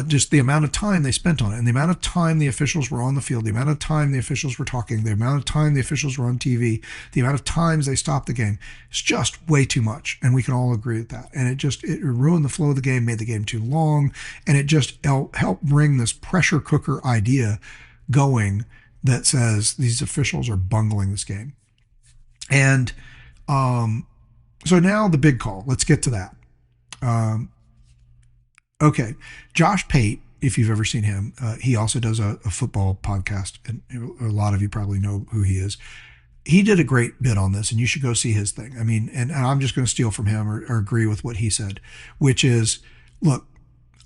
[SPEAKER 1] just the amount of time they spent on it, and the amount of time the officials were on the field, the amount of time the officials were talking, the amount of time the officials were on TV, the amount of times they stopped the game, it's just way too much. And we can all agree with that. And it ruined the flow of the game, made the game too long, and it just helped bring this pressure cooker idea going that says these officials are bungling this game. And so now the big call. Let's get to that. Okay, Josh Pate, if you've ever seen him, he also does a football podcast, and a lot of you probably know who he is. He did a great bit on this, and you should go see his thing. And I'm just going to steal from him or agree with what he said, which is, look,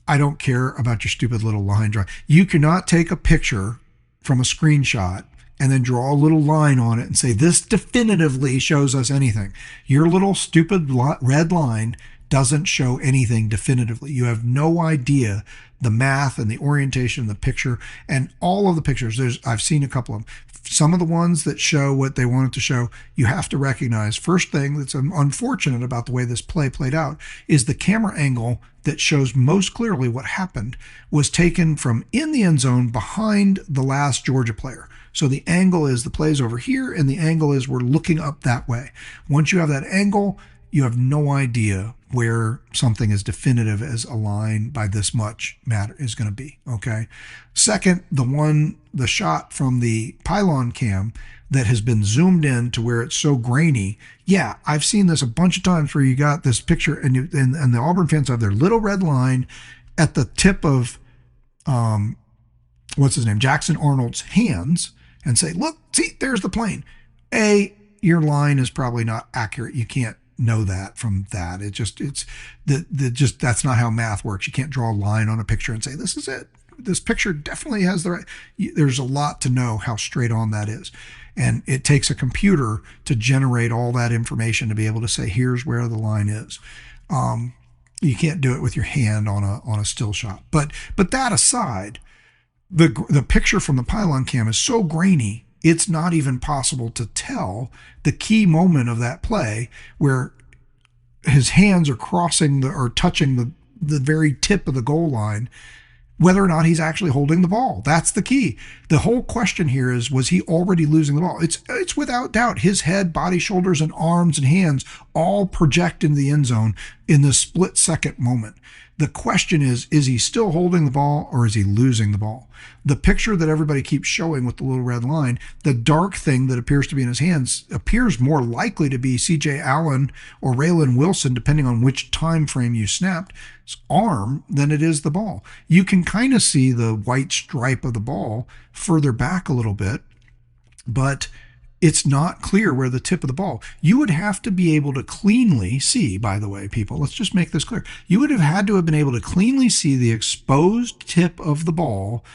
[SPEAKER 1] I don't care about your stupid little line draw. You cannot take a picture from a screenshot and then draw a little line on it and say, this definitively shows us anything. Your little stupid red line doesn't show anything definitively. You have no idea the math and the orientation and the picture and all of the pictures. I've seen a couple of them. Some of the ones that show what they wanted to show, you have to recognize. First thing that's unfortunate about the way this play played out is the camera angle that shows most clearly what happened was taken from in the end zone behind the last Georgia player. So the angle is the play's over here, and the angle is we're looking up that way. Once you have that angle, you have no idea where something as definitive as a line by this much matter is going to be, okay? Second, the shot from the pylon cam that has been zoomed in to where it's so grainy. Yeah, I've seen this a bunch of times where you got this picture and the Auburn fans have their little red line at the tip of, Jackson Arnold's hands and say, look, see, there's the plane. Your line is probably not accurate. You can't know that from that. That's not how math works. You can't draw a line on a picture and say, this is it. This picture definitely has the right. There's a lot to know how straight on that is. And it takes a computer to generate all that information to be able to say, here's where the line is. You can't do it with your hand on a still shot. But that aside, the picture from the pylon cam is so grainy, it's not even possible to tell the key moment of that play where his hands are crossing or touching the very tip of the goal line, whether or not he's actually holding the ball. That's the key. The whole question here is, was he already losing the ball? It's without doubt his head, body, shoulders, and arms and hands all project into the end zone in this split second moment. The question is he still holding the ball or is he losing the ball? The picture that everybody keeps showing with the little red line, the dark thing that appears to be in his hands appears more likely to be C.J. Allen or Raylan Wilson, depending on which time frame you snapped, arm than it is the ball. You can kind of see the white stripe of the ball further back a little bit, but it's not clear where the tip of the ball. You would have to be able to cleanly see, by the way, people, let's just make this clear. You would have had to have been able to cleanly see the exposed tip of the ball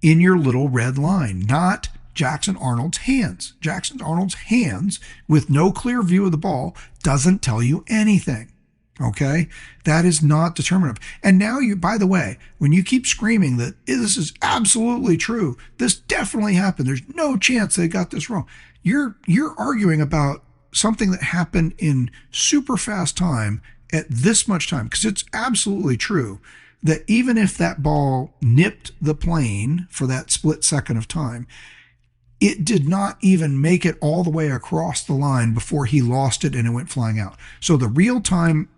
[SPEAKER 1] in your little red line, not Jackson Arnold's hands. Jackson Arnold's hands with no clear view of the ball doesn't tell you anything. Okay, that is not determinative. And now you, by the way, when you keep screaming that this is absolutely true, this definitely happened, there's no chance they got this wrong, you're arguing about something that happened in super fast time at this much time, because it's absolutely true that even if that ball nipped the plane for that split second of time, it did not even make it all the way across the line before he lost it and it went flying out. So the real time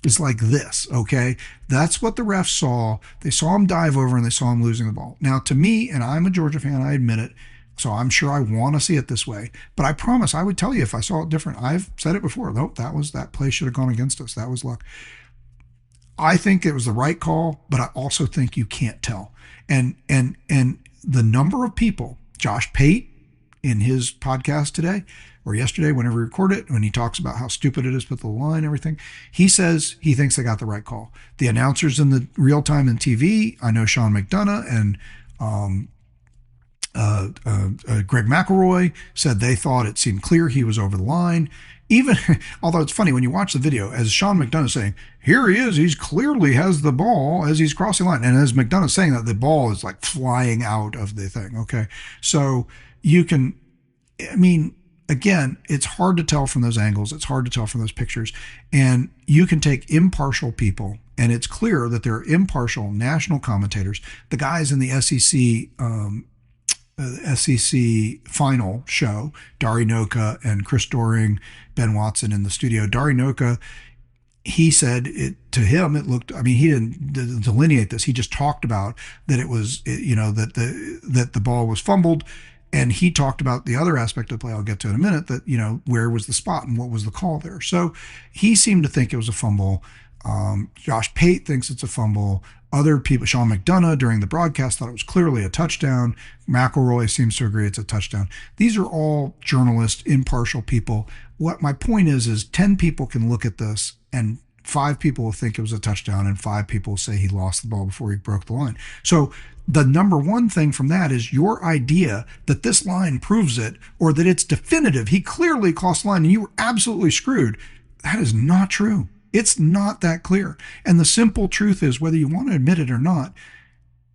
[SPEAKER 1] is like this, okay? That's what the refs saw. They saw him dive over and they saw him losing the ball. Now, to me, and I'm a Georgia fan, I admit it, so I'm sure I want to see it this way, but I promise I would tell you if I saw it different. I've said it before. Nope, that play should have gone against us. That was luck. I think it was the right call, but I also think you can't tell. And the number of people, Josh Pate in his podcast today or yesterday, whenever he recorded it, when he talks about how stupid it is to put the line and everything, he says he thinks they got the right call. The announcers in the real time in TV, I know Sean McDonough and Greg McElroy said they thought it seemed clear he was over the line. Even, although it's funny when you watch the video, as Sean McDonough saying, here he is, he's clearly has the ball as he's crossing the line. And as McDonough saying that, the ball is like flying out of the thing. Okay. So you can, I mean, again, it's hard to tell from those angles. It's hard to tell from those pictures. And you can take impartial people, and it's clear that there are impartial national commentators. The guys in the SEC final show, Dari Noka and Chris Doering, Ben Watson in the studio. Dari Noka, he said to him, it looked, I mean, he didn't delineate this. He just talked about that it was, that the ball was fumbled. And he talked about the other aspect of the play I'll get to in a minute, that, where was the spot and what was the call there. So he seemed to think it was a fumble. Josh Pate thinks it's a fumble. Other people, Sean McDonough during the broadcast thought it was clearly a touchdown. McElroy seems to agree it's a touchdown. These are all journalists, impartial people. What my point is 10 people can look at this and 5 people will think it was a touchdown and 5 people will say he lost the ball before he broke the line. So the number one thing from that is your idea that this line proves it or that it's definitive. He clearly crossed the line and you were absolutely screwed. That is not true. It's not that clear. And the simple truth is, whether you want to admit it or not,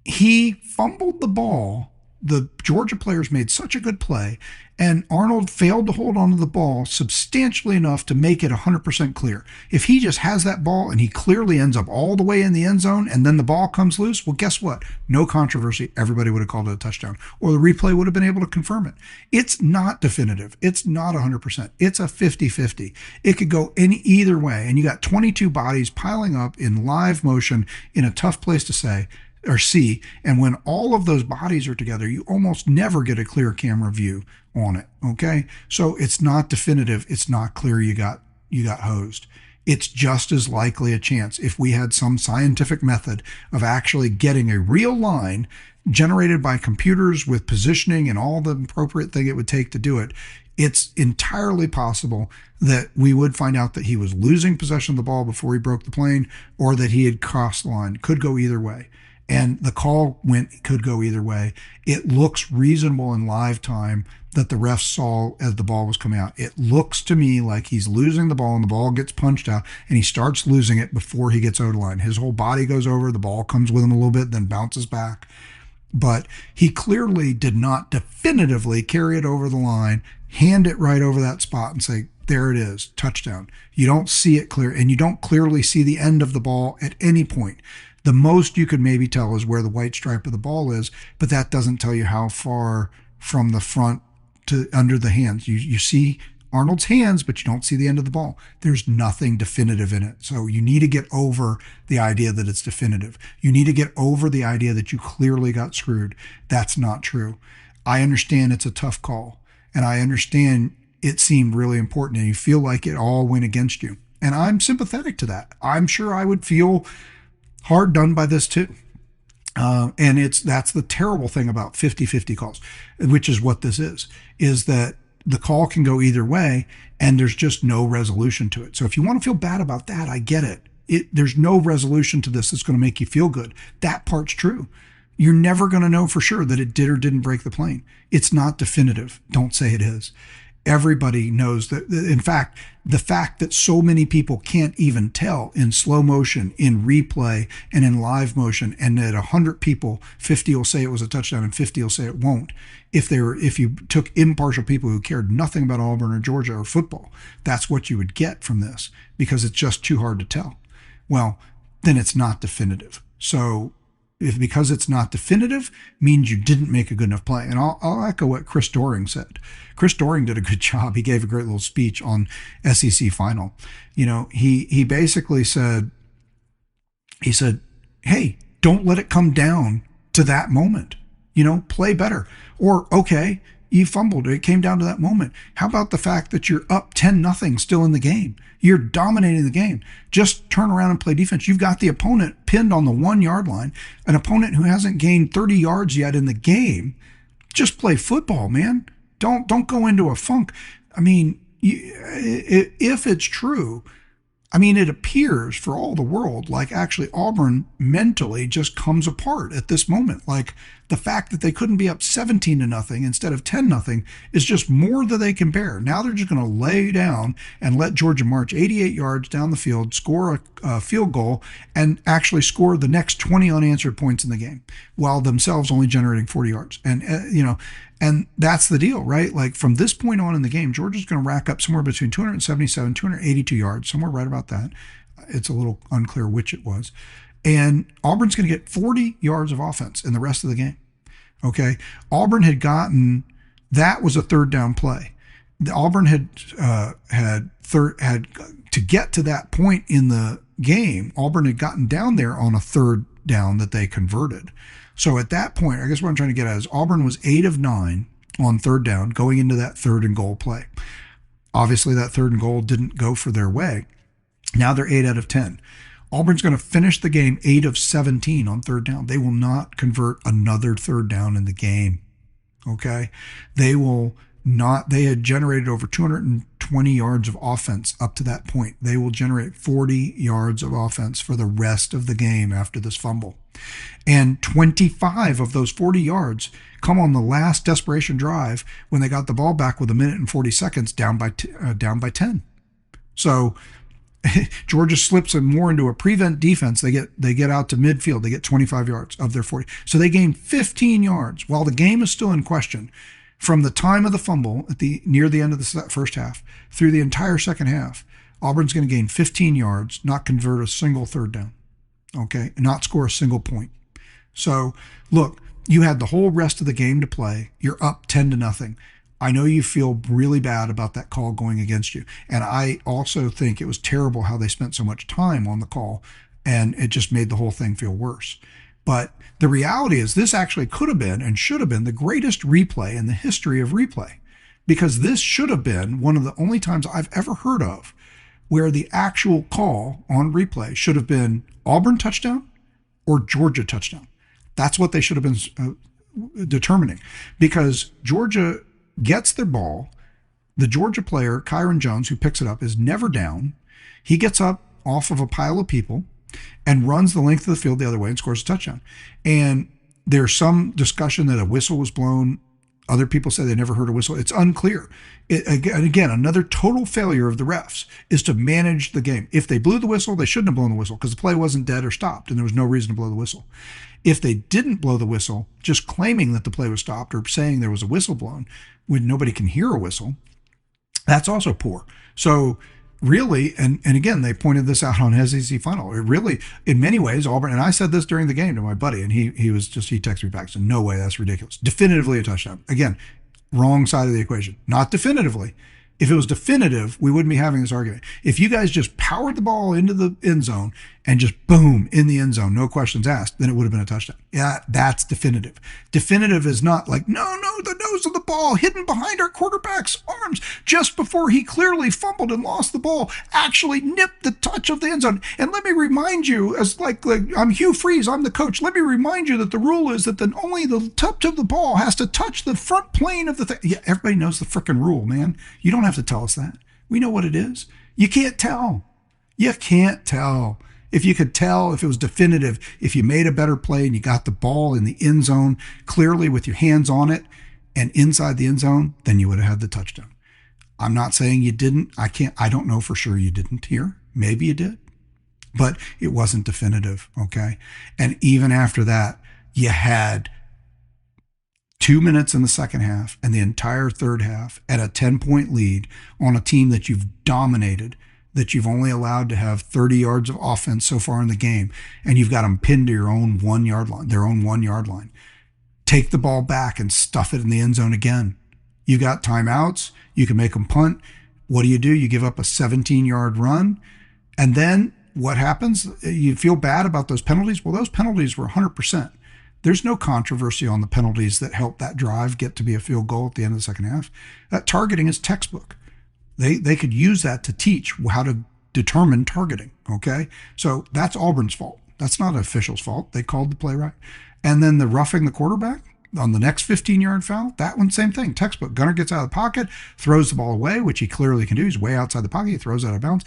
[SPEAKER 1] he fumbled the ball. The Georgia players made such a good play, and Arnold failed to hold onto the ball substantially enough to make it 100% clear. If he just has that ball and he clearly ends up all the way in the end zone and then the ball comes loose, well, guess what? No controversy. Everybody would have called it a touchdown, or the replay would have been able to confirm it. It's not definitive. It's not 100%. It's a 50-50. It could go either way, and you got 22 bodies piling up in live motion in a tough place to say or see, and when all of those bodies are together, you almost never get a clear camera view on it. Okay, so it's not definitive. It's not clear you got hosed. It's just as likely a chance if we had some scientific method of actually getting a real line generated by computers with positioning and all the appropriate thing it would take to do it. It's entirely possible that we would find out that he was losing possession of the ball before he broke the plane, or that he had crossed the line. Could go either way. And the call could go either way. It looks reasonable in live time that the refs saw as the ball was coming out. It looks to me like he's losing the ball and the ball gets punched out and he starts losing it before he gets over the line. His whole body goes over, the ball comes with him a little bit, then bounces back. But he clearly did not definitively carry it over the line, hand it right over that spot and say, there it is, touchdown. You don't see it clear, and you don't clearly see the end of the ball at any point. The most you could maybe tell is where the white stripe of the ball is, but that doesn't tell you how far from the front to under the hands. You see Arnold's hands, but you don't see the end of the ball. There's nothing definitive in it. So you need to get over the idea that it's definitive. You need to get over the idea that you clearly got screwed. That's not true. I understand it's a tough call, and I understand it seemed really important, and you feel like it all went against you. And I'm sympathetic to that. I'm sure I would feel hard done by this too. And that's the terrible thing about 50-50 calls, which is what this is that the call can go either way and there's just no resolution to it. So if you want to feel bad about that, I get it. There's no resolution to this that's going to make you feel good. That part's true. You're never going to know for sure that it did or didn't break the plane. It's not definitive. Don't say it is. Everybody knows that. In fact, the fact that so many people can't even tell in slow motion, in replay, and in live motion, and that 100 people, 50 will say it was a touchdown and 50 will say it won't. If you took impartial people who cared nothing about Auburn or Georgia or football, that's what you would get from this, because it's just too hard to tell. Well, then it's not definitive. So because it's not definitive means you didn't make a good enough play. And I'll echo what Chris Doering said. Chris Doering did a good job. He gave a great little speech on SEC final. He basically said, hey, don't let it come down to that moment. Play better. Or, okay, you fumbled. It came down to that moment. How about the fact that you're up 10-0 still in the game? You're dominating the game. Just turn around and play defense. You've got the opponent pinned on the 1-yard line, an opponent who hasn't gained 30 yards yet in the game. Just play football, man. Don't go into a funk. I mean, if it's true, it appears for all the world like actually Auburn mentally just comes apart at this moment. Like the fact that they couldn't be up 17-0 instead of 10-0 is just more than they can bear. Now they're just going to lay down and let Georgia march 88 yards down the field, score a field goal, and actually score the next 20 unanswered points in the game, while themselves only generating 40 yards. And that's the deal, right? Like from this point on in the game, Georgia's going to rack up somewhere between 277, 282 yards, somewhere right about that. It's a little unclear which it was. And Auburn's going to get 40 yards of offense in the rest of the game. Okay. Auburn had that was a third down play. Auburn had to get to that point in the game. Auburn had gotten down there on a third down that they converted. So at that point, I guess what I'm trying to get at is Auburn was 8 of 9 on third down going into that 3rd and goal play. Obviously, that 3rd and goal didn't go for their way. Now they're 8 out of 10. Auburn's going to finish the game 8 of 17 on third down. They will not convert another third down in the game. Okay? They had generated over 220 yards of offense up to that point. They will generate 40 yards of offense for the rest of the game after this fumble. And 25 of those 40 yards come on the last desperation drive when they got the ball back with 1 minute and 40 seconds down by 10. So Georgia slips them more into a prevent defense. They get out to midfield. They get 25 yards of their 40. So they gain 15 yards while the game is still in question. From the time of the fumble near the end of the first half through the entire second half, Auburn's going to gain 15 yards, not convert a single third down. Okay, and not score a single point. So, look, you had the whole rest of the game to play. You're up 10-0. I know you feel really bad about that call going against you. And I also think it was terrible how they spent so much time on the call, and it just made the whole thing feel worse. But the reality is this actually could have been and should have been the greatest replay in the history of replay, because this should have been one of the only times I've ever heard of where the actual call on replay should have been Auburn touchdown or Georgia touchdown. That's what they should have been determining, because Georgia gets their ball. The Georgia player, Kyron Jones, who picks it up, is never down. He gets up off of a pile of people and runs the length of the field the other way and scores a touchdown. And there's some discussion that a whistle was blown. Other people say they never heard a whistle. It's unclear. Again, another total failure of the refs is to manage the game. If they blew the whistle, they shouldn't have blown the whistle because the play wasn't dead or stopped, and there was no reason to blow the whistle. If they didn't blow the whistle, just claiming that the play was stopped or saying there was a whistle blown when nobody can hear a whistle, that's also poor. So really, and again, they pointed this out on SEC Final. It really, in many ways, Auburn, and I said this during the game to my buddy, and he texted me back, said, no way, that's ridiculous. Definitively a touchdown. Again, wrong side of the equation. Not definitively. If it was definitive, we wouldn't be having this argument. If you guys just powered the ball into the end zone and just boom, in the end zone, no questions asked, then it would have been a touchdown. Yeah, that's definitive. Definitive is not like, no, the nose of the ball hidden behind our quarterback's arms just before he clearly fumbled and lost the ball, actually nipped the touch of the end zone. And let me remind you, as like I'm Hugh Freeze, I'm the coach. Let me remind you that the rule is that only the touch of the ball has to touch the front plane of the thing. Yeah, everybody knows the frickin' rule, man. You don't have to tell us that. We know what it is. You can't tell. You can't tell. If you could tell, if it was definitive, if you made a better play and you got the ball in the end zone clearly with your hands on it and inside the end zone, then you would have had the touchdown. I'm not saying you didn't. I don't know for sure you didn't here. Maybe you did, but it wasn't definitive. Okay. And even after that, you had 2 minutes in the second half and the entire third half at a 10-point lead on a team that you've dominated, that you've only allowed to have 30 yards of offense so far in the game, and you've got them pinned to your own 1 yard line, their own 1 yard line. Take the ball back and stuff it in the end zone again. You got timeouts. You can make them punt. What do? You give up a 17-yard run. And then what happens? You feel bad about those penalties. Well, those penalties were 100%. There's no controversy on the penalties that helped that drive get to be a field goal at the end of the second half. That targeting is textbook. They could use that to teach how to determine targeting, okay? So that's Auburn's fault. That's not an official's fault. They called the play right. And then the roughing the quarterback on the next 15-yard foul, that one, same thing, textbook. Gunner gets out of the pocket, throws the ball away, which he clearly can do. He's way outside the pocket. He throws it out of bounds.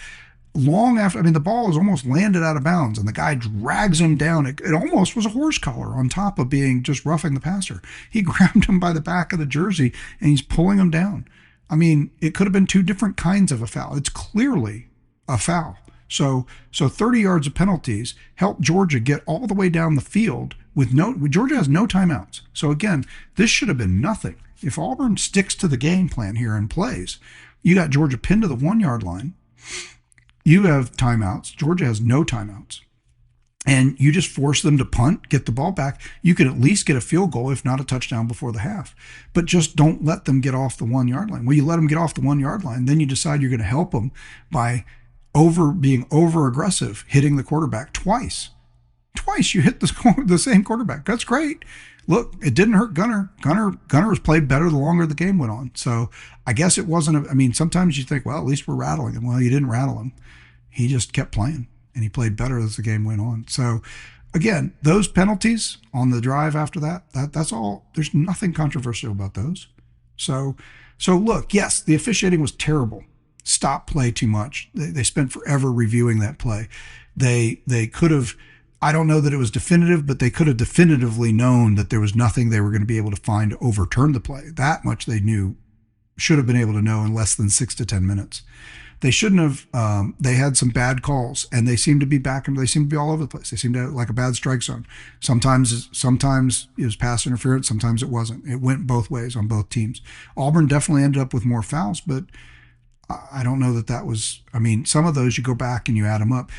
[SPEAKER 1] Long after, the ball is almost landed out of bounds, and the guy drags him down. It almost was a horse collar on top of being just roughing the passer. He grabbed him by the back of the jersey, and he's pulling him down. It could have been two different kinds of a foul. It's clearly a foul. So 30 yards of penalties helped Georgia get all the way down the field Georgia has no timeouts. So again, this should have been nothing. If Auburn sticks to the game plan here and plays, you got Georgia pinned to the 1 yard line. You have timeouts. Georgia has no timeouts. And you just force them to punt, get the ball back. You could at least get a field goal, if not a touchdown, before the half. But just don't let them get off the 1 yard line. Well, you let them get off the 1 yard line, then you decide you're going to help them by being over aggressive, hitting the quarterback twice. Twice you hit the same quarterback. That's great. Look, it didn't hurt Gunner. Gunner was played better the longer the game went on. So I guess it wasn't. Sometimes you think, well, at least we're rattling him. Well, you didn't rattle him. He just kept playing, and he played better as the game went on. So again, those penalties on the drive after that's all. There's nothing controversial about those. So look, yes, the officiating was terrible. Stop play too much. They spent forever reviewing that play. They could have. I don't know that it was definitive, but they could have definitively known that there was nothing they were going to be able to find to overturn the play. That much they knew, should have been able to know in less than 6 to 10 minutes. They shouldn't have. They had some bad calls, and they seemed to be they seemed to be all over the place. They seemed to have like a bad strike zone. Sometimes it was pass interference. Sometimes it wasn't. It went both ways on both teams. Auburn definitely ended up with more fouls, but I don't know that was. Some of those you go back and you add them up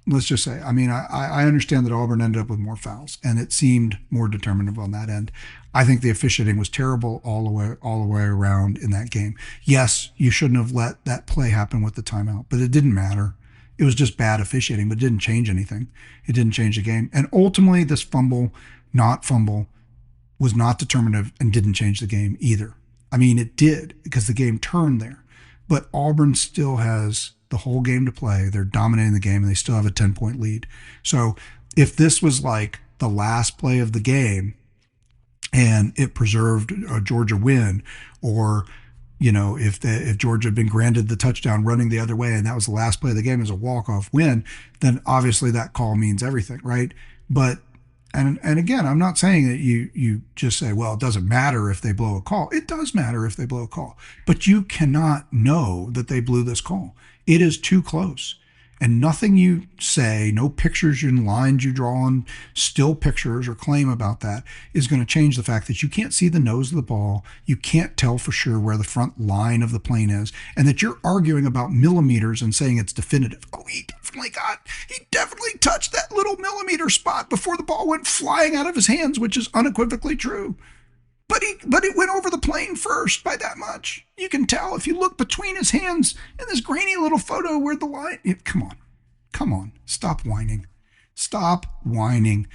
[SPEAKER 1] let's just say, I understand that Auburn ended up with more fouls, and it seemed more determinative on that end. I think the officiating was terrible all the way around in that game. Yes, you shouldn't have let that play happen with the timeout, but it didn't matter. It was just bad officiating, but it didn't change anything. It didn't change the game. And ultimately, this not fumble, was not determinative and didn't change the game either. It did, because the game turned there. But Auburn still has the whole game to play. They're dominating the game, and they still have a 10-point lead. So if this was like the last play of the game and it preserved a Georgia win, or if Georgia had been granted the touchdown running the other way and that was the last play of the game as a walk-off win, then obviously that call means everything, right? But and again, I'm not saying that you just say, well, it doesn't matter if they blow a call. It does matter if they blow a call, but you cannot know that they blew this call. It is too close. And nothing you say, no pictures and lines you draw on still pictures or claim about that is going to change the fact that you can't see the nose of the ball. You can't tell for sure where the front line of the plane is, and that you're arguing about millimeters and saying it's definitive. Oh, he definitely touched that little millimeter spot before the ball went flying out of his hands, which is unequivocally true. But it went over the plane first by that much. You can tell if you look between his hands in this grainy little photo where the line. Come on, stop whining, stop whining.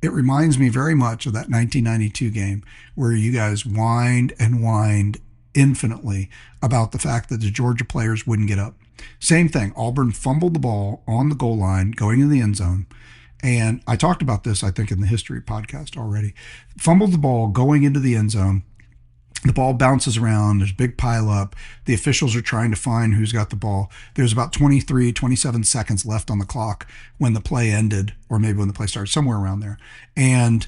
[SPEAKER 1] It reminds me very much of that 1992 game where you guys whined and whined infinitely about the fact that the Georgia players wouldn't get up. Same thing. Auburn fumbled the ball on the goal line going in the end zone. And I talked about this, I think, in the history podcast already. Fumbled the ball going into the end zone. The ball bounces around. There's a big pile up. The officials are trying to find who's got the ball. There's about 23, 27 seconds left on the clock when the play ended, or maybe when the play started, somewhere around there. And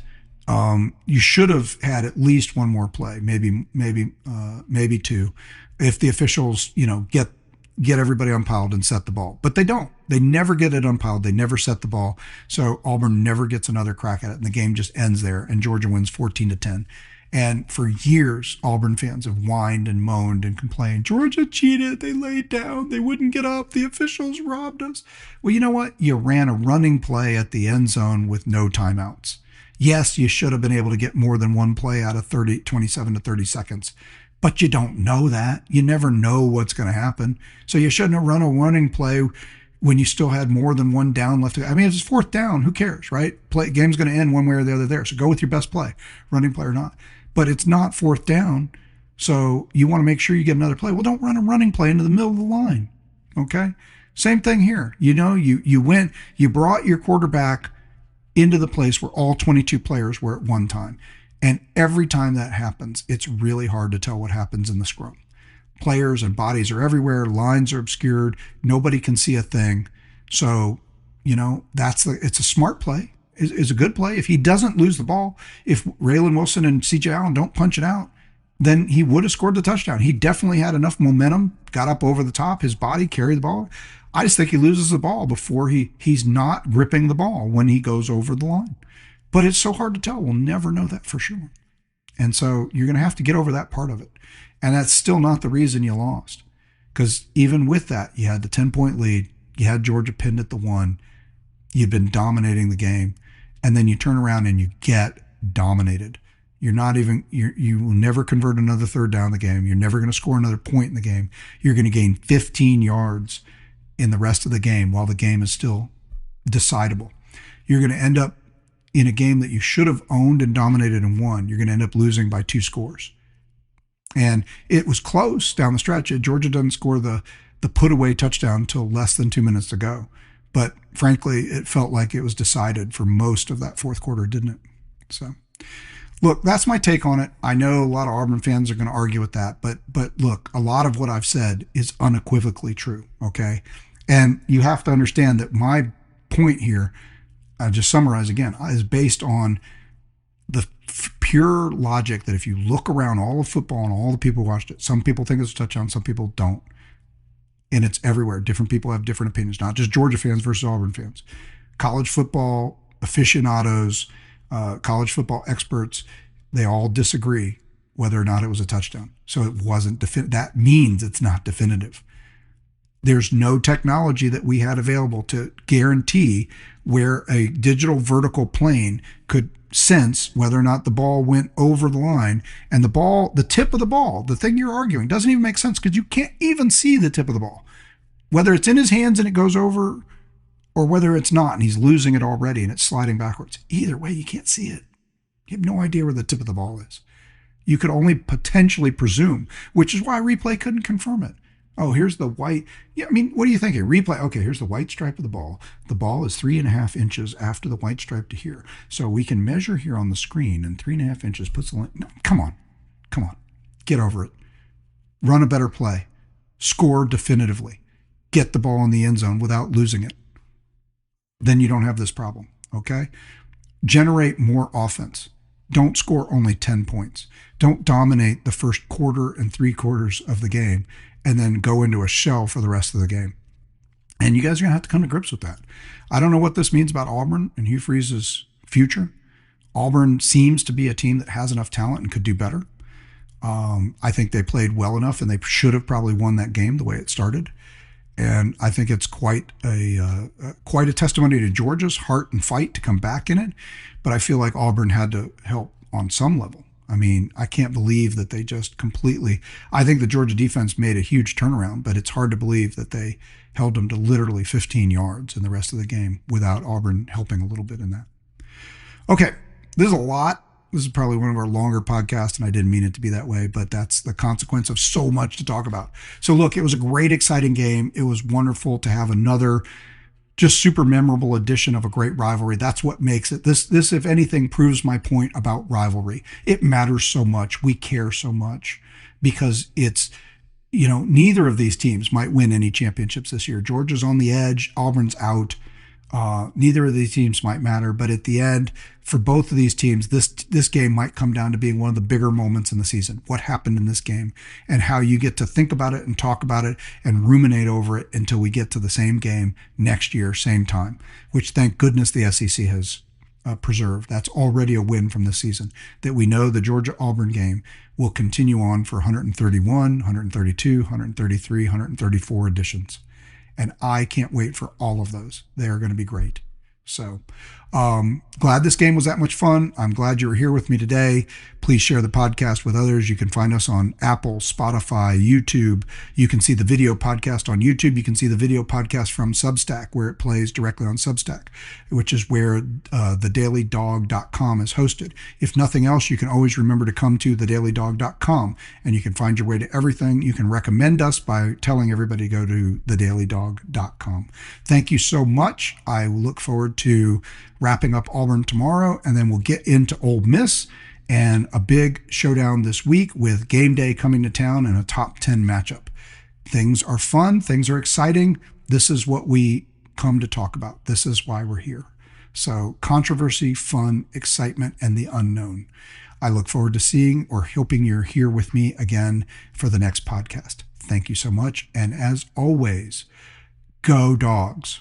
[SPEAKER 1] you should have had at least one more play, maybe two, if the officials, get everybody unpiled and set the ball. But they don't. They never get it unpiled. They never set the ball. So Auburn never gets another crack at it, and the game just ends there, and Georgia wins 14-10. And for years, Auburn fans have whined and moaned and complained, Georgia cheated, they laid down, they wouldn't get up, the officials robbed us. Well, you know what? You ran a running play at the end zone with no timeouts. Yes, you should have been able to get more than one play out of 27 to 30 seconds. But you don't know that. You never know what's going to happen. So you shouldn't have run a running play when you still had more than one down left. I mean, if it's fourth down, who cares, right? Game's going to end one way or the other there. So go with your best play, running play or not. But it's not fourth down, so you want to make sure you get another play. Well, don't run a running play into the middle of the line, okay? Same thing here. You brought your quarterback into the place where all 22 players were at one time. And every time that happens, it's really hard to tell what happens in the scrum. Players and bodies are everywhere. Lines are obscured. Nobody can see a thing. So, it's a smart play. It's a good play. If he doesn't lose the ball, if Raylan Wilson and C.J. Allen don't punch it out, then he would have scored the touchdown. He definitely had enough momentum, got up over the top, his body carried the ball. I just think he loses the ball before he's not gripping the ball when he goes over the line. But it's so hard to tell. We'll never know that for sure. And so you're going to have to get over that part of it. And that's still not the reason you lost. Because even with that, you had the 10-point lead. You had Georgia pinned at the 1. You'd been dominating the game. And then you turn around and you get dominated. You will never convert another third down in the game. You're never going to score another point in the game. You're going to gain 15 yards in the rest of the game while the game is still decidable. You're going to end up in a game that you should have owned and dominated and won. You're going to end up losing by 2 scores. And it was close down the stretch. Georgia doesn't score the put-away touchdown until less than 2 minutes to go. But frankly, it felt like it was decided for most of that fourth quarter, didn't it? So, look, that's my take on it. I know a lot of Auburn fans are going to argue with that, but look, a lot of what I've said is unequivocally true, okay? And you have to understand that my point here, I'll just summarize again, is based on the pure logic that if you look around all of football and all the people who watched it, some people think it's a touchdown, some people don't. And it's everywhere. Different people have different opinions, not just Georgia fans versus Auburn fans. College football aficionados, college football experts, they all disagree whether or not it was a touchdown. So it wasn't that means it's not definitive. There's no technology that we had available to guarantee where a digital vertical plane could sense whether or not the ball went over the line, and the tip of the ball, the thing you're arguing, doesn't even make sense because you can't even see the tip of the ball. Whether it's in his hands and it goes over or whether it's not and he's losing it already and it's sliding backwards. Either way, you can't see it. You have no idea where the tip of the ball is. You could only potentially presume, which is why replay couldn't confirm it. Oh, here's the white. Yeah, I mean, what are you thinking? Replay. Okay, here's the white stripe of the ball. The ball is 3.5 inches after the white stripe to here. So we can measure here on the screen, and 3.5 inches puts the line. No, come on. Get over it. Run a better play. Score definitively. Get the ball in the end zone without losing it. Then you don't have this problem, okay? Generate more offense. Don't score only 10 points. Don't dominate the first quarter and 3 quarters of the game and then go into a shell for the rest of the game. And you guys are going to have to come to grips with that. I don't know what this means about Auburn and Hugh Freeze's future. Auburn seems to be a team that has enough talent and could do better. I think they played well enough, and they should have probably won that game the way it started. And I think it's quite a testimony to Georgia's heart and fight to come back in it. But I feel like Auburn had to help on some level. I mean, I can't believe that they just completely. I think the Georgia defense made a huge turnaround, but it's hard to believe that they held them to literally 15 yards in the rest of the game without Auburn helping a little bit in that. Okay, there's a lot. This is probably one of our longer podcasts, and I didn't mean it to be that way, but that's the consequence of so much to talk about. So look, it was a great, exciting game. It was wonderful to have another just super memorable edition of a great rivalry. That's what makes it. This, if anything, proves my point about rivalry. It matters so much. We care so much because it's, neither of these teams might win any championships this year. Georgia's on the edge. Auburn's out. Neither of these teams might matter, but at the end, for both of these teams, this game might come down to being one of the bigger moments in the season. What happened in this game and how you get to think about it and talk about it and ruminate over it until we get to the same game next year, same time, which thank goodness the SEC has preserved. That's already a win from this season, that we know the Georgia-Auburn game will continue on for 131, 132, 133, 134 editions. And I can't wait for all of those. They are going to be great. So glad this game was that much fun. I'm glad you were here with me today. Please share the podcast with others. You can find us on Apple, Spotify, YouTube. You can see the video podcast on YouTube. You can see the video podcast from Substack, where it plays directly on Substack, which is where thedailydawg.com is hosted. If nothing else, you can always remember to come to thedailydawg.com, and you can find your way to everything. You can recommend us by telling everybody to go to thedailydawg.com. Thank you so much. I look forward to wrapping up Auburn tomorrow, and then we'll get into Ole Miss and a big showdown this week with game day coming to town and a top 10 matchup. Things are fun. Things are exciting. This is what we come to talk about. This is why we're here. So controversy, fun, excitement, and the unknown. I look forward to seeing or hoping you're here with me again for the next podcast. Thank you so much. And as always, go Dogs.